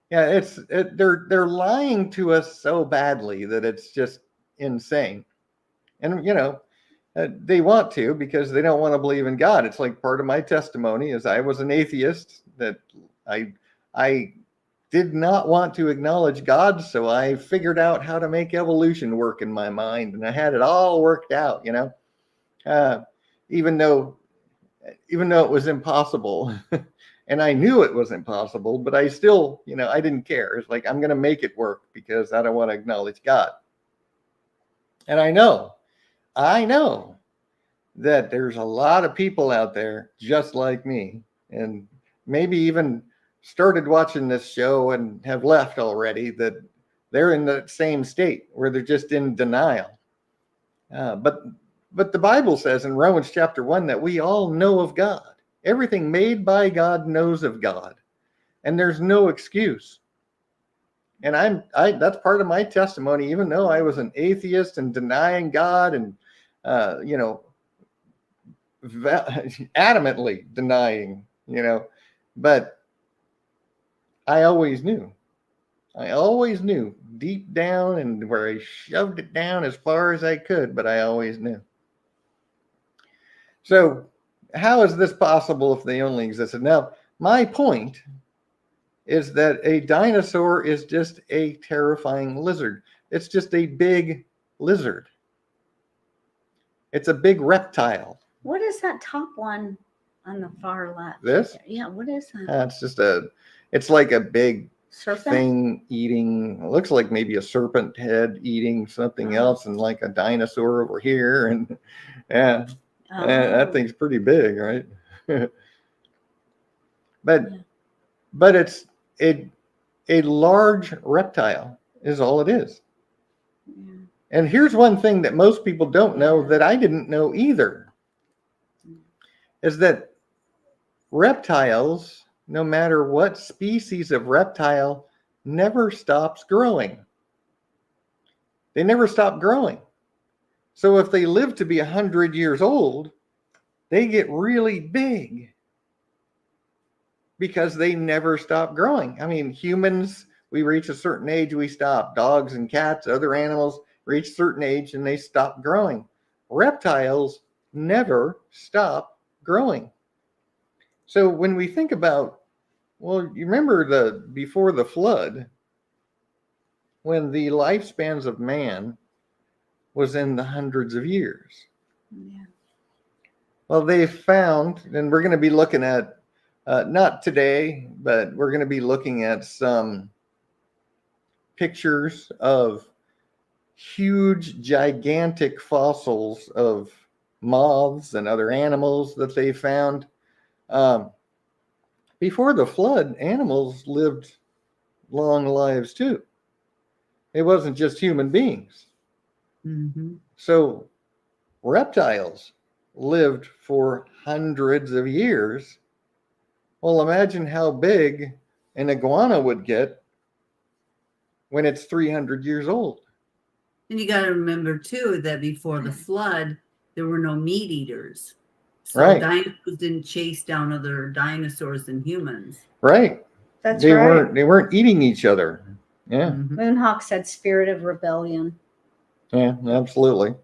Yeah, they're lying to us so badly that it's just insane. And they want to because they don't want to believe in God. It's like part of my testimony is I was an atheist, that I did not want to acknowledge God, so I figured out how to make evolution work in my mind, and I had it all worked out, even though it was impossible. And I knew it was impossible, but I still, I didn't care. It's like, I'm going to make it work because I don't want to acknowledge God. And I know that there's a lot of people out there just like me, and maybe even started watching this show and have left already, that they're in the same state where they're just in denial. But the Bible says in Romans chapter 1 that we all know of God. Everything made by God knows of God, and there's no excuse. And that's part of my testimony, even though I was an atheist and denying God and adamantly denying, but I always knew deep down, and where I shoved it down as far as I could, but I always knew. So how is this possible if they only existed? Now, my point is that a dinosaur is just a terrifying lizard. It's just a big lizard. It's a big reptile. What is that top one on the far left? This? Yeah, what is that? It's like a big Serpent? thing eating, it looks like maybe a serpent head eating something else, and like a dinosaur over here. And yeah, that thing's pretty big, right? But it's a large reptile is all it is. Yeah. And here's one thing that most people don't know that I didn't know either, is that reptiles, no matter what species of reptile, never stops growing. They never stop growing. So if they live to be 100 years old, they get really big because they never stop growing. I mean, humans, we reach a certain age, we stop. Dogs and cats, other animals reach a certain age and they stop growing. Reptiles never stop growing. So when we think about, well, you remember before the flood, when the lifespans of man was in the hundreds of years. Yeah. Well, they found, and we're going to be looking at, not today, but we're going to be looking at some pictures of huge, gigantic fossils of moths and other animals that they found. Before the flood, animals lived long lives too. It wasn't just human beings. Mm-hmm. So reptiles lived for hundreds of years. Well, imagine how big an iguana would get when it's 300 years old. And you got to remember too that before the flood, there were no meat eaters. So Right. dinosaurs didn't chase down other dinosaurs and humans. Right. That's They right. weren't eating each other. Yeah. Mhm. Moonhawk said spirit of rebellion. Yeah, absolutely.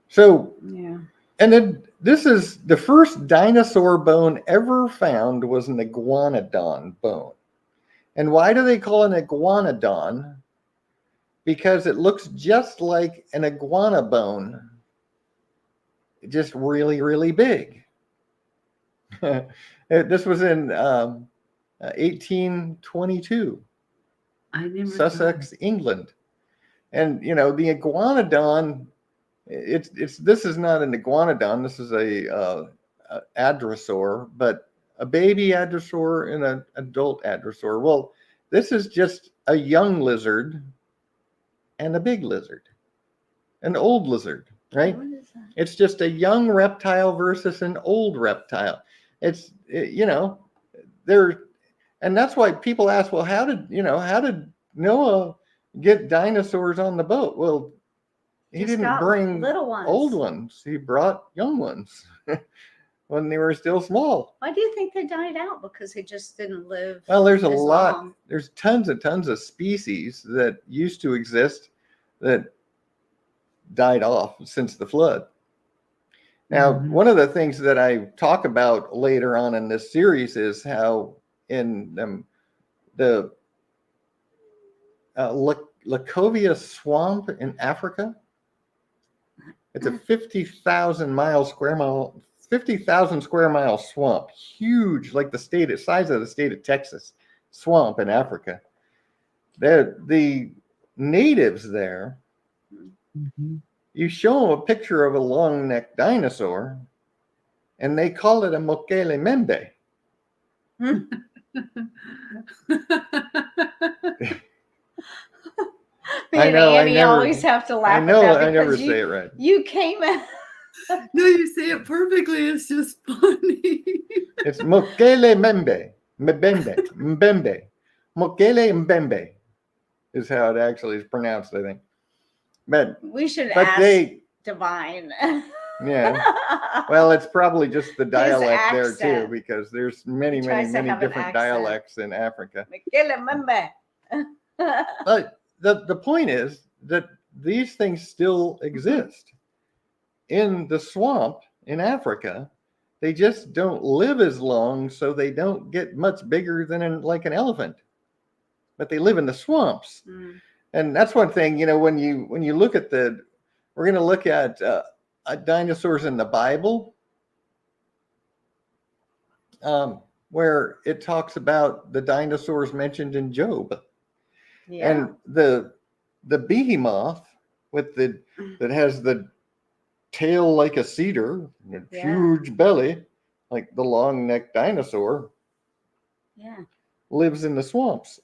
So, Yeah. and then this is the first dinosaur bone ever found was an iguanodon bone. And why do they call it an iguanodon? Because it looks just like an iguana bone, just really, really big. This was in 1822, I never Sussex, England. And the iguanodon, this is not an iguanodon. This is a adrosaur, but a baby adrosaur and an adult adrosaur. Well, this is just a young lizard and a big lizard, an old lizard, right? What is that? It's just a young reptile versus an old reptile. and that's why people ask, well, how did Noah get dinosaurs on the boat? Well, he Just didn't got bring little ones. old ones. He brought young ones when they were still small. Why do you think they died out? Because they just didn't live. Well, there's a as lot. long. There's tons of species that used to exist that died off since the flood. Now, one of the things that I talk about later on in this series is how in the Lacovia swamp in Africa, it's a 50,000 square mile swamp, huge, like the size of the state of Texas swamp in Africa. The natives there, you show them a picture of a long-necked dinosaur, and they call it a mokele membe. Me and Annie always have to laugh. I know, at that I never because say it right. You came in. No, you say it perfectly. It's just funny. It's mokele membe, mbembe, mokele mbembe is how it actually is pronounced, I think. But we should ask Divine. Yeah. Well, it's probably just the dialect there too, because there's many different dialects in Africa. But the point is that these things still exist in the swamp in Africa. They just don't live as long, so they don't get much bigger than like an elephant. But they live in the swamps. And that's one thing, when you look at we're going to look at dinosaurs in the Bible, where it talks about the dinosaurs mentioned in Job. Yeah. And the behemoth that has the tail like a cedar, and a huge belly, like the long-necked dinosaur, lives in the swamps.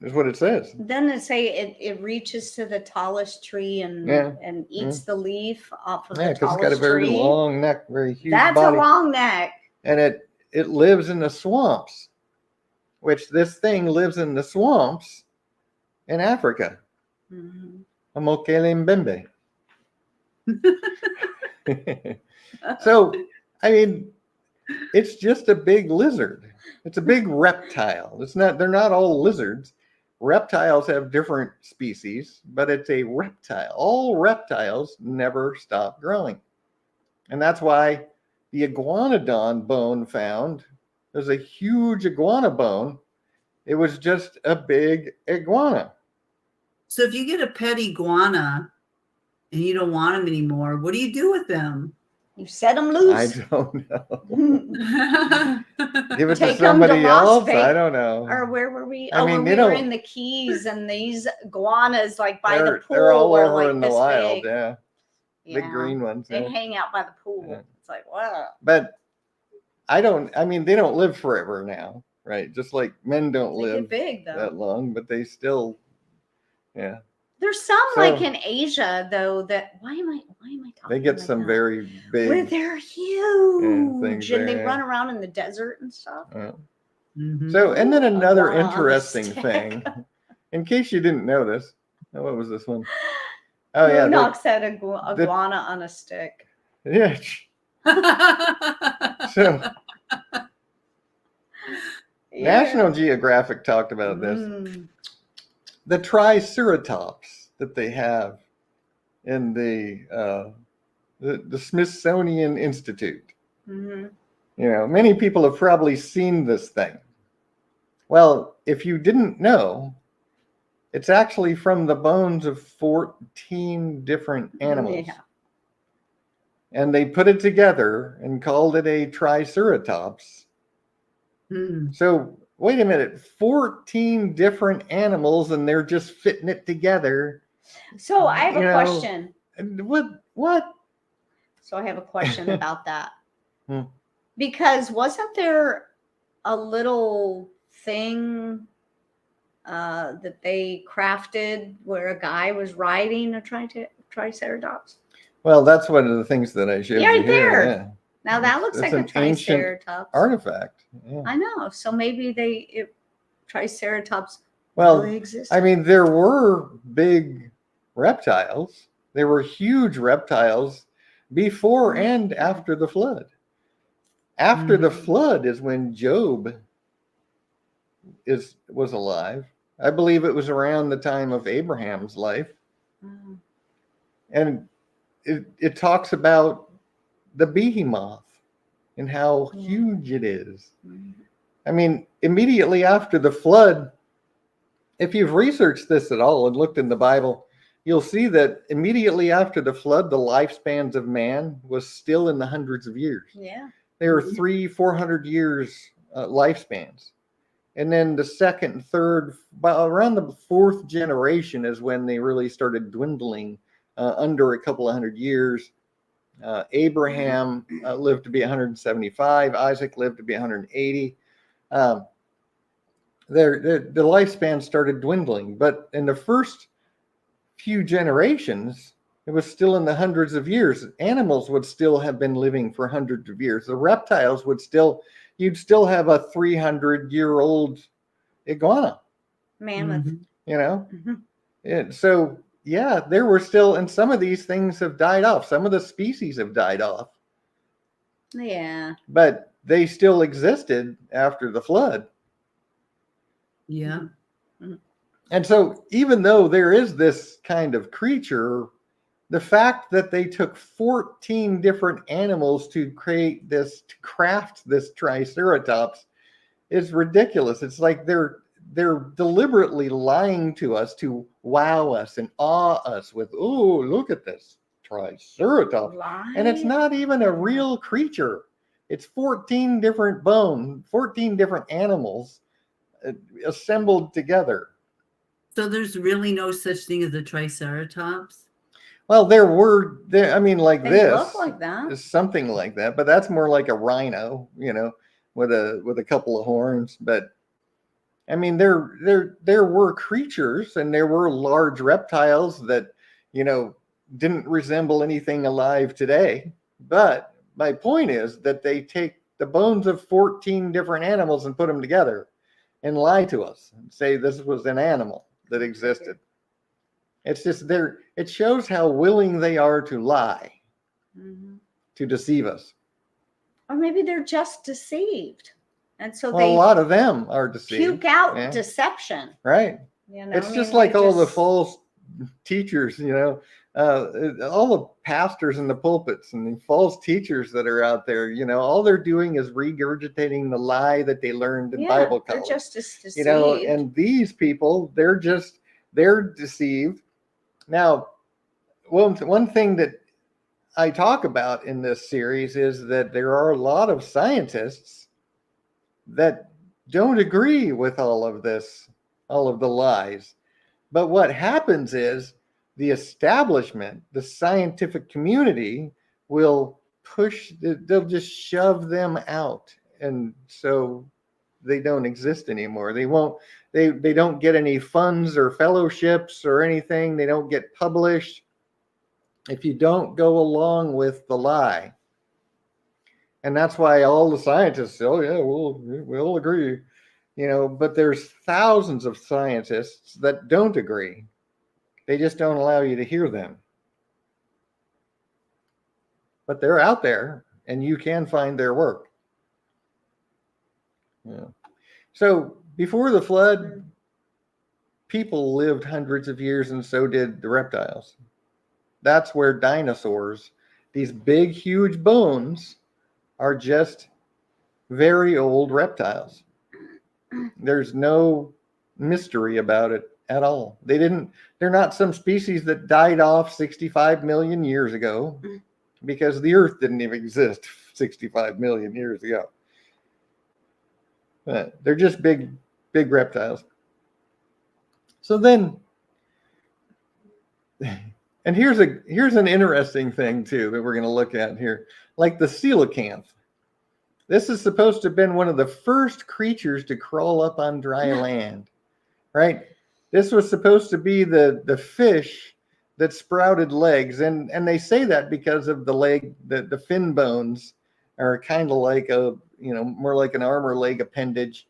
Is what it says. Doesn't it say it reaches to the tallest tree and eats the leaf off of the tallest tree? Yeah, because it's got a very long neck, very huge body. That's a long neck. And it lives in the swamps, which this thing lives in the swamps in Africa. A mokele mbembe. So, I mean, it's just a big lizard. It's a big reptile. They're not all lizards. Reptiles have different species, but it's a reptile. All reptiles never stop growing. And that's why the iguanodon bone found, there's a huge iguana bone. It was just a big iguana. So if you get a pet iguana and you don't want them anymore, what do you do with them? You set them loose. I don't know. Give it to somebody else? I don't know. Or where were we? I mean, we were in the Keys, and these iguanas by the pool. They're all over in the wild, big green ones. They hang out by the pool. Yeah. It's like, wow. But they don't live forever now, right? Just like men don't live that long, but they still, There's some like in Asia though that why am I talking? They get some very big. Where they're huge and they run around in the desert and stuff. So, and then another interesting thing, in case you didn't know this, what was this one? Oh yeah, Knox said iguana on a stick. Yeah. So, National Geographic talked about this. The triceratops that they have in the Smithsonian Institute. Many people have probably seen this thing. Well, if you didn't know, it's actually from the bones of 14 different animals. Yeah. And they put it together and called it a triceratops. So wait a minute, 14 different animals and they're just fitting it together. So I have a question. What? So I have a question about that. Because wasn't there a little thing that they crafted where a guy was riding a triceratops? Well, that's one of the things that I showed you right here. there. Yeah. Now that looks like a an ancient triceratops. artifact. Yeah. I know. So maybe triceratops Well, really existed. I mean, there were big reptiles. There were huge reptiles before and after the flood. After the flood is when Job was alive. I believe it was around the time of Abraham's life. Mm. And it talks about the behemoth and how huge it is. Mhm. I mean, immediately after the flood, if you've researched this at all and looked in the Bible, you'll see that immediately after the flood, the lifespans of man was still in the hundreds of years. Yeah. There were 300-400 years lifespans. And then the second and third, around the fourth generation is when they really started dwindling under a couple of hundred years. Abraham lived to be 175. Isaac lived to be 180. The lifespan started dwindling. But in the first few generations, it was still in the hundreds of years. Animals would still have been living for hundreds of years. The reptiles you'd still have a 300-year-old iguana, Mammoth. you know? Mm-hmm. And so, yeah, there were still, and some of these things have died off. Some of the species have died off. Yeah. But they still existed after the flood. Yeah. And so even though there is this kind of creature, the fact that they took 14 different animals to craft this triceratops is ridiculous. It's like they're deliberately lying to us to wow us and awe us with, oh, look at this triceratops. And it's not even a real creature. It's 14 different bones, 14 different animals assembled together. So there's really no such thing as a triceratops? Well, I mean, like They this look like that. is something like that, but that's more like a rhino, with a couple of horns. But I mean, there were creatures and there were large reptiles that, didn't resemble anything alive today. But my point is that they take the bones of 14 different animals and put them together and lie to us and say this was an animal that existed. It's just it shows how willing they are to lie, to deceive us. Or maybe they're just deceived. And so a lot of them are deceived. Puke out deception. Right. It's just like all the false teachers, all the pastors in the pulpits and the false teachers that are out there, all they're doing is regurgitating the lie that they learned in Bible college. They're just deceived. And these people, they're deceived. Now, one thing that I talk about in this series is that there are a lot of scientists that don't agree with all of this, all of the lies. But what happens is the establishment, the scientific community they'll just shove them out. And so they don't exist anymore. They don't get any funds or fellowships or anything. They don't get published if you don't go along with the lie. And that's why all the scientists say, oh yeah, we'll agree, but there's thousands of scientists that don't agree. They just don't allow you to hear them. But they're out there and you can find their work. Yeah. So before the flood, people lived hundreds of years and so did the reptiles. That's where dinosaurs, these big, huge bones, are just very old reptiles. There's no mystery about it at all. They're not some species that died off 65 million years ago because the earth didn't even exist 65 million years ago. But they're just big reptiles. So then, and here's an interesting thing too that we're going to look at here, like the coelacanth. This is supposed to have been one of the first creatures to crawl up on dry land, right? This was supposed to be the fish that sprouted legs, and they say that because of the fin bones are kind of like a, more like an armor leg appendage.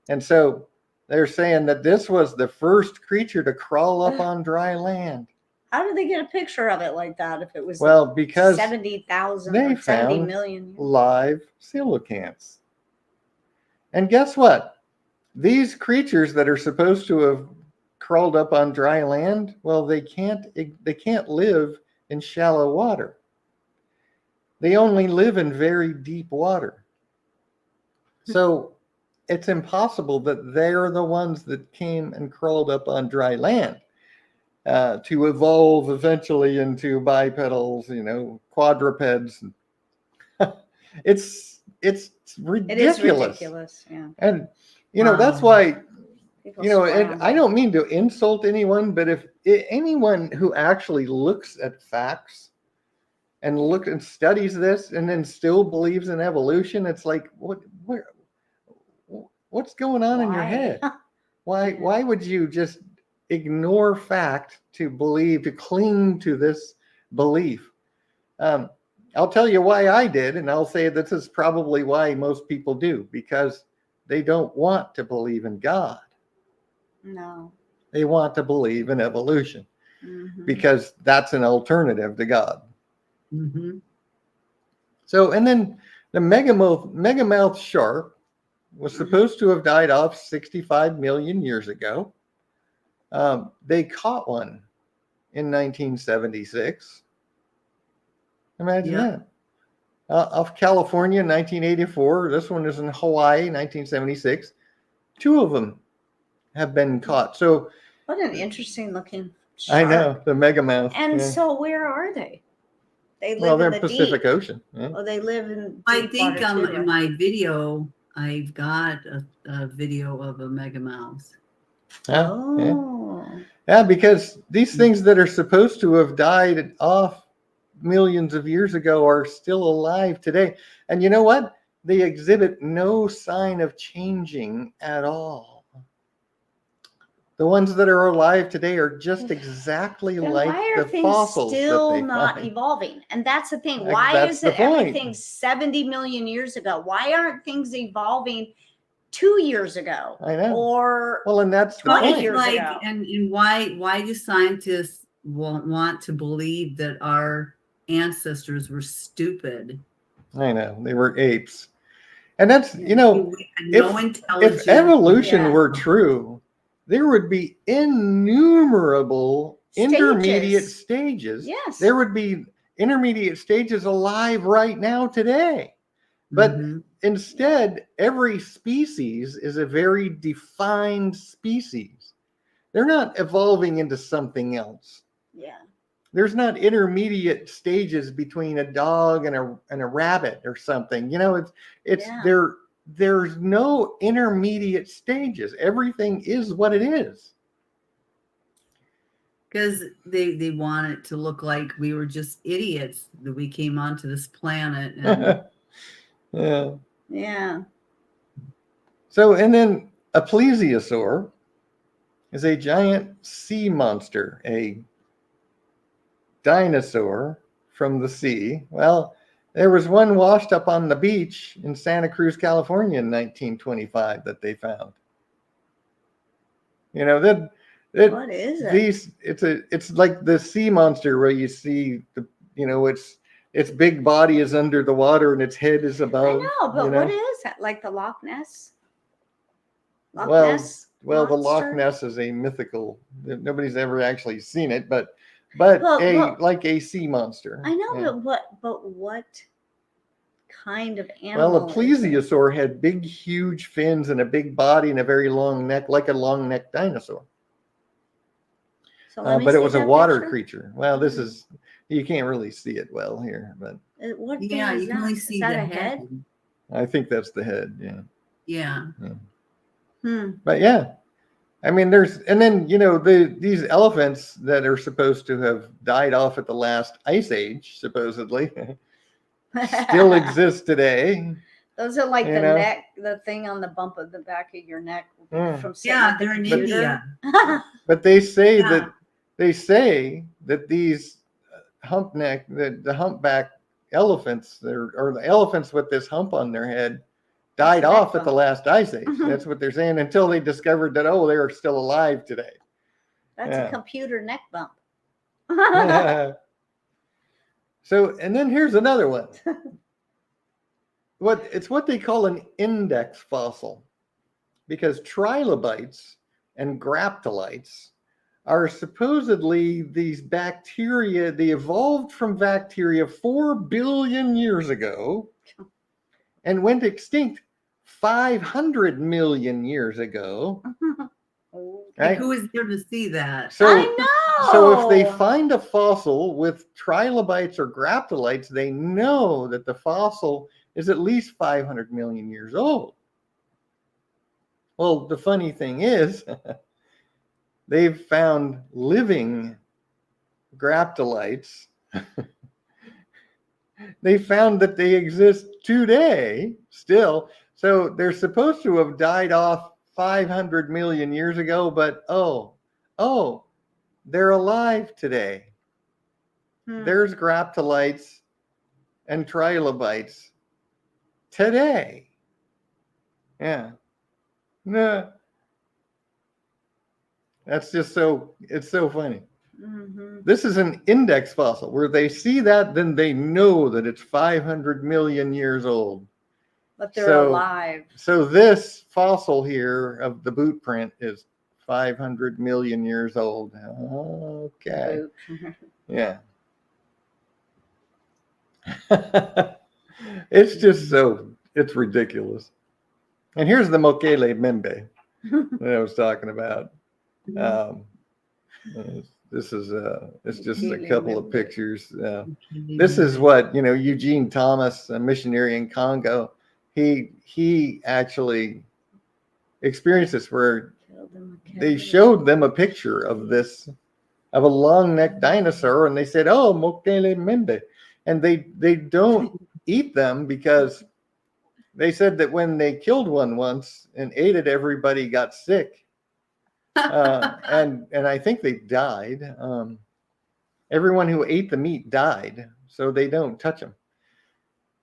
And so they're saying that this was the first creature to crawl up on dry land. How did they get a picture of it like that if it was Well, because 70,000 they or 70 found million? live coelacanths. And guess what? These creatures that are supposed to have crawled up on dry land, well, they can't live in shallow water. They only live in very deep water. So it's impossible that they're the ones that came and crawled up on dry land to evolve eventually into bipedals, quadrupeds. It's ridiculous. It is ridiculous, yeah. And that's why People and I don't mean to insult anyone, but if anyone who actually looks at facts and looks and studies this and then still believes in evolution, it's like, what's going on in your head? Why would you just ignore fact to cling to this belief? I'll tell you why I did, and I'll say this is probably why most people do, because they don't want to believe in God. No. They want to believe in evolution because that's an alternative to God. Mm-hmm. So, and then the megamouth shark was supposed to have died off 65 million years ago. They caught one in 1976. Imagine that. Off California in 1984. This one is in Hawaii, 1976. 2 of them have been caught. So what an interesting looking shark. I know, the megamouth. And so where are they? They live Well, they're in the Pacific deep. Ocean. Yeah. Oh, they live in I deep think water too, in right? my video, I've got a video of a megamouse. Yeah, because these things that are supposed to have died off millions of years ago are still alive today. And you know what? They exhibit no sign of changing at all. The ones that are alive today are just exactly Then like why are the things fossils still that they not find. evolving? And that's the thing. Like, Why that's isn't the point. everything 70 million years ago? Why aren't things evolving 2 years ago? I know. Or Well, and that's the 20 point. years ago. And why do scientists want to believe that our ancestors were stupid? I know. They were apes. And that's, No intelligence. if evolution were true, there would be innumerable intermediate stages. Yes. There would be intermediate stages alive right now today. But instead, every species is a very defined species. They're not evolving into something else. Yeah. There's not intermediate stages between a dog and a rabbit or something. There's no intermediate stages. Everything is what it is. Because they want it to look like we were just idiots that we came onto this planet. And Yeah. So, and then a plesiosaur is a giant sea monster, a dinosaur from the sea. Well, there was one washed up on the beach in Santa Cruz, California in 1925 that they found. What is it? It's like the sea monster where you see its big body is under the water and its head is above. I know, but what is that? Like the Loch Ness? Ness the Loch monster? Ness is a mythical. Nobody's ever actually seen it, but like a sea monster. I know, but what kind of animal? Well, a plesiosaur had big, huge fins and a big body and a very long neck, like a long necked dinosaur. So but it was a water creature. Well, you can't really see it well here, but what you can only see is that the a head. I think that's the head. Yeah. Yeah. But yeah, I mean, these elephants that are supposed to have died off at the last ice age, supposedly, still exist today. Those are like the neck, the thing on the bump of the back of your neck from they're in India. But they say that these the humpback elephants, or the elephants with this hump on their head, died That's a neck off at the bump. last ice age. That's what they're saying, until they discovered that, oh, they're still alive today. That's Yeah. a computer neck bump. So, and then here's another one. It's what they call an index fossil, because trilobites and graptolites are supposedly these bacteria. They evolved from bacteria 4 billion years ago and went extinct 500 million years ago. Like, Right? who is there to see that? So, I know. So if they find a fossil with trilobites or graptolites, they know that the fossil is at least 500 million years old. Well, the funny thing is, they've found living graptolites. They found that they exist today still. So they're supposed to have died off 500 million years ago, but they're alive today. There's graptolites and trilobites today. Yeah. No. That's just it's so funny. Mm-hmm. This is an index fossil. Where they see that, then they know that it's 500 million years old. But they're alive. So this fossil here of the boot print is 500 million years old. Okay. Yeah. It's ridiculous. And here's the Mokele Membe that I was talking about. This is it's just a couple of pictures. This is what, Eugene Thomas, a missionary in Congo, he actually experienced this, where they showed them a picture of a long-necked dinosaur, and they said, "Oh, Mokele Membe," and they don't eat them, because they said that when they killed one once and ate it, everybody got sick. And I think they died. Everyone who ate the meat died, so they don't touch them.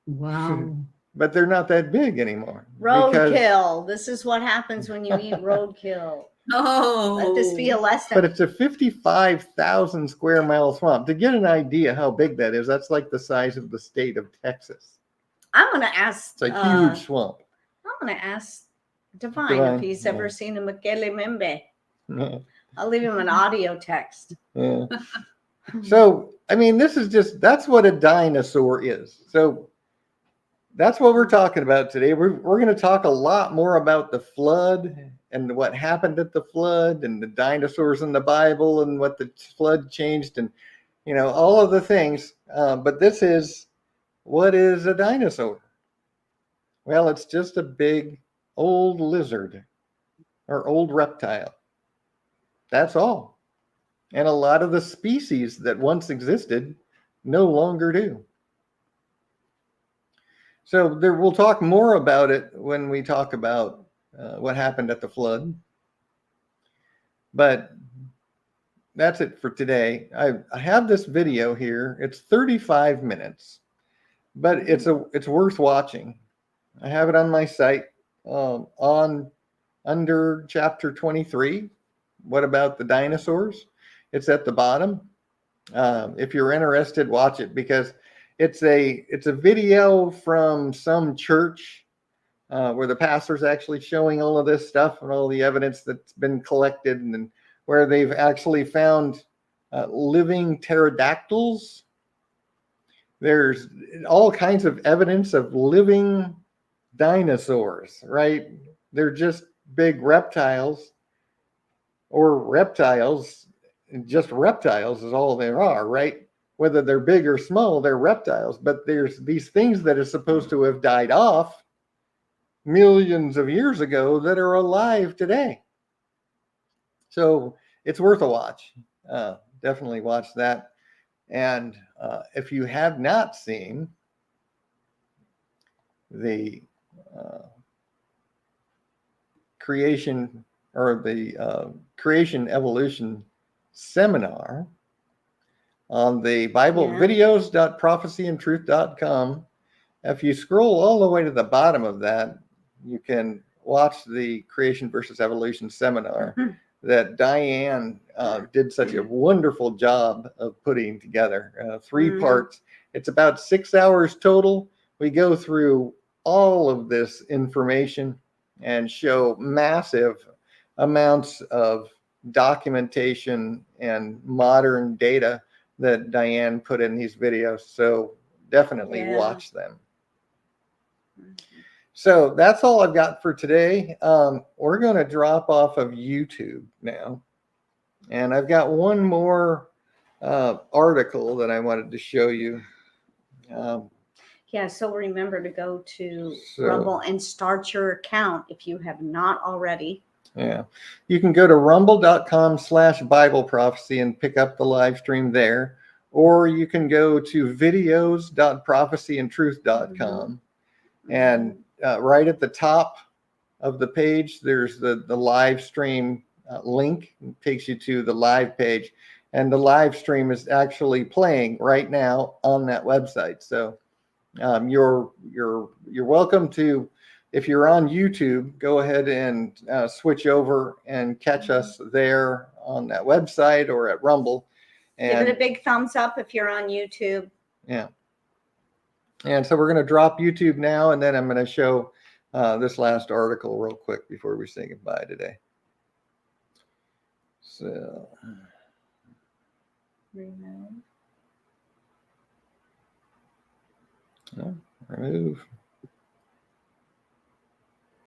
Wow. But they're not that big anymore. Roadkill. This is what happens when you eat roadkill. Oh. Let this be a lesson. But it's a 55,000 square mile swamp. To get an idea how big that is, that's like the size of the state of Texas. I'm going to ask. It's a huge swamp. I'm going to ask Divine if he's ever seen a Mokele Membe. Yeah. I'll leave him an audio text. Yeah. So, I mean, that's what a dinosaur is. So that's what we're talking about today. We're going to talk a lot more about the flood and what happened at the flood and the dinosaurs in the Bible and what the flood changed and, all of the things. But what is a dinosaur? Well, it's just a big old lizard or old reptile. That's all. And a lot of the species that once existed no longer do. So we'll talk more about it when we talk about what happened at the flood. But that's it for today. I have this video here. It's 35 minutes, but it's worth watching. I have it on my site under chapter 23. What about the dinosaurs? It's at the bottom. If you're interested, watch it, because it's a video from some church where the pastor's actually showing all of this stuff and all the evidence that's been collected, and where they've actually found living pterodactyls. There's all kinds of evidence of living dinosaurs, right? They're just big reptiles, or reptiles. Just reptiles is all there are, right? Whether they're big or small, they're reptiles. But there's these things that are supposed to have died off millions of years ago that are alive today. So it's worth a watch. Definitely watch that. And if you have not seen the creation or the creation evolution seminar on the Bible Yeah. videos.prophecyandtruth.com. If you scroll all the way to the bottom of that, you can watch the Creation versus Evolution seminar that Diane did such a wonderful job of putting together. 3 parts. It's about 6 hours total. We go through all of this information and show massive amounts of documentation and modern data that Diane put in these videos. So definitely watch them. So that's all I've got for today. We're going to drop off of YouTube now. And I've got one more article that I wanted to show you. Yeah, so remember to go to Rumble and start your account if you have not already. Yeah, you can go to rumble.com/Bible prophecy and pick up the live stream there, or you can go to videos.prophecyandtruth.com, and right at the top of the page, there's the live stream link. It takes you to the live page, and the live stream is actually playing right now on that website. So you're welcome to, if you're on YouTube, go ahead and switch over and catch us there on that website or at Rumble. And give it a big thumbs up if you're on YouTube. Yeah. And so we're going to drop YouTube now, and then I'm going to show this last article real quick before we say goodbye today. So remove.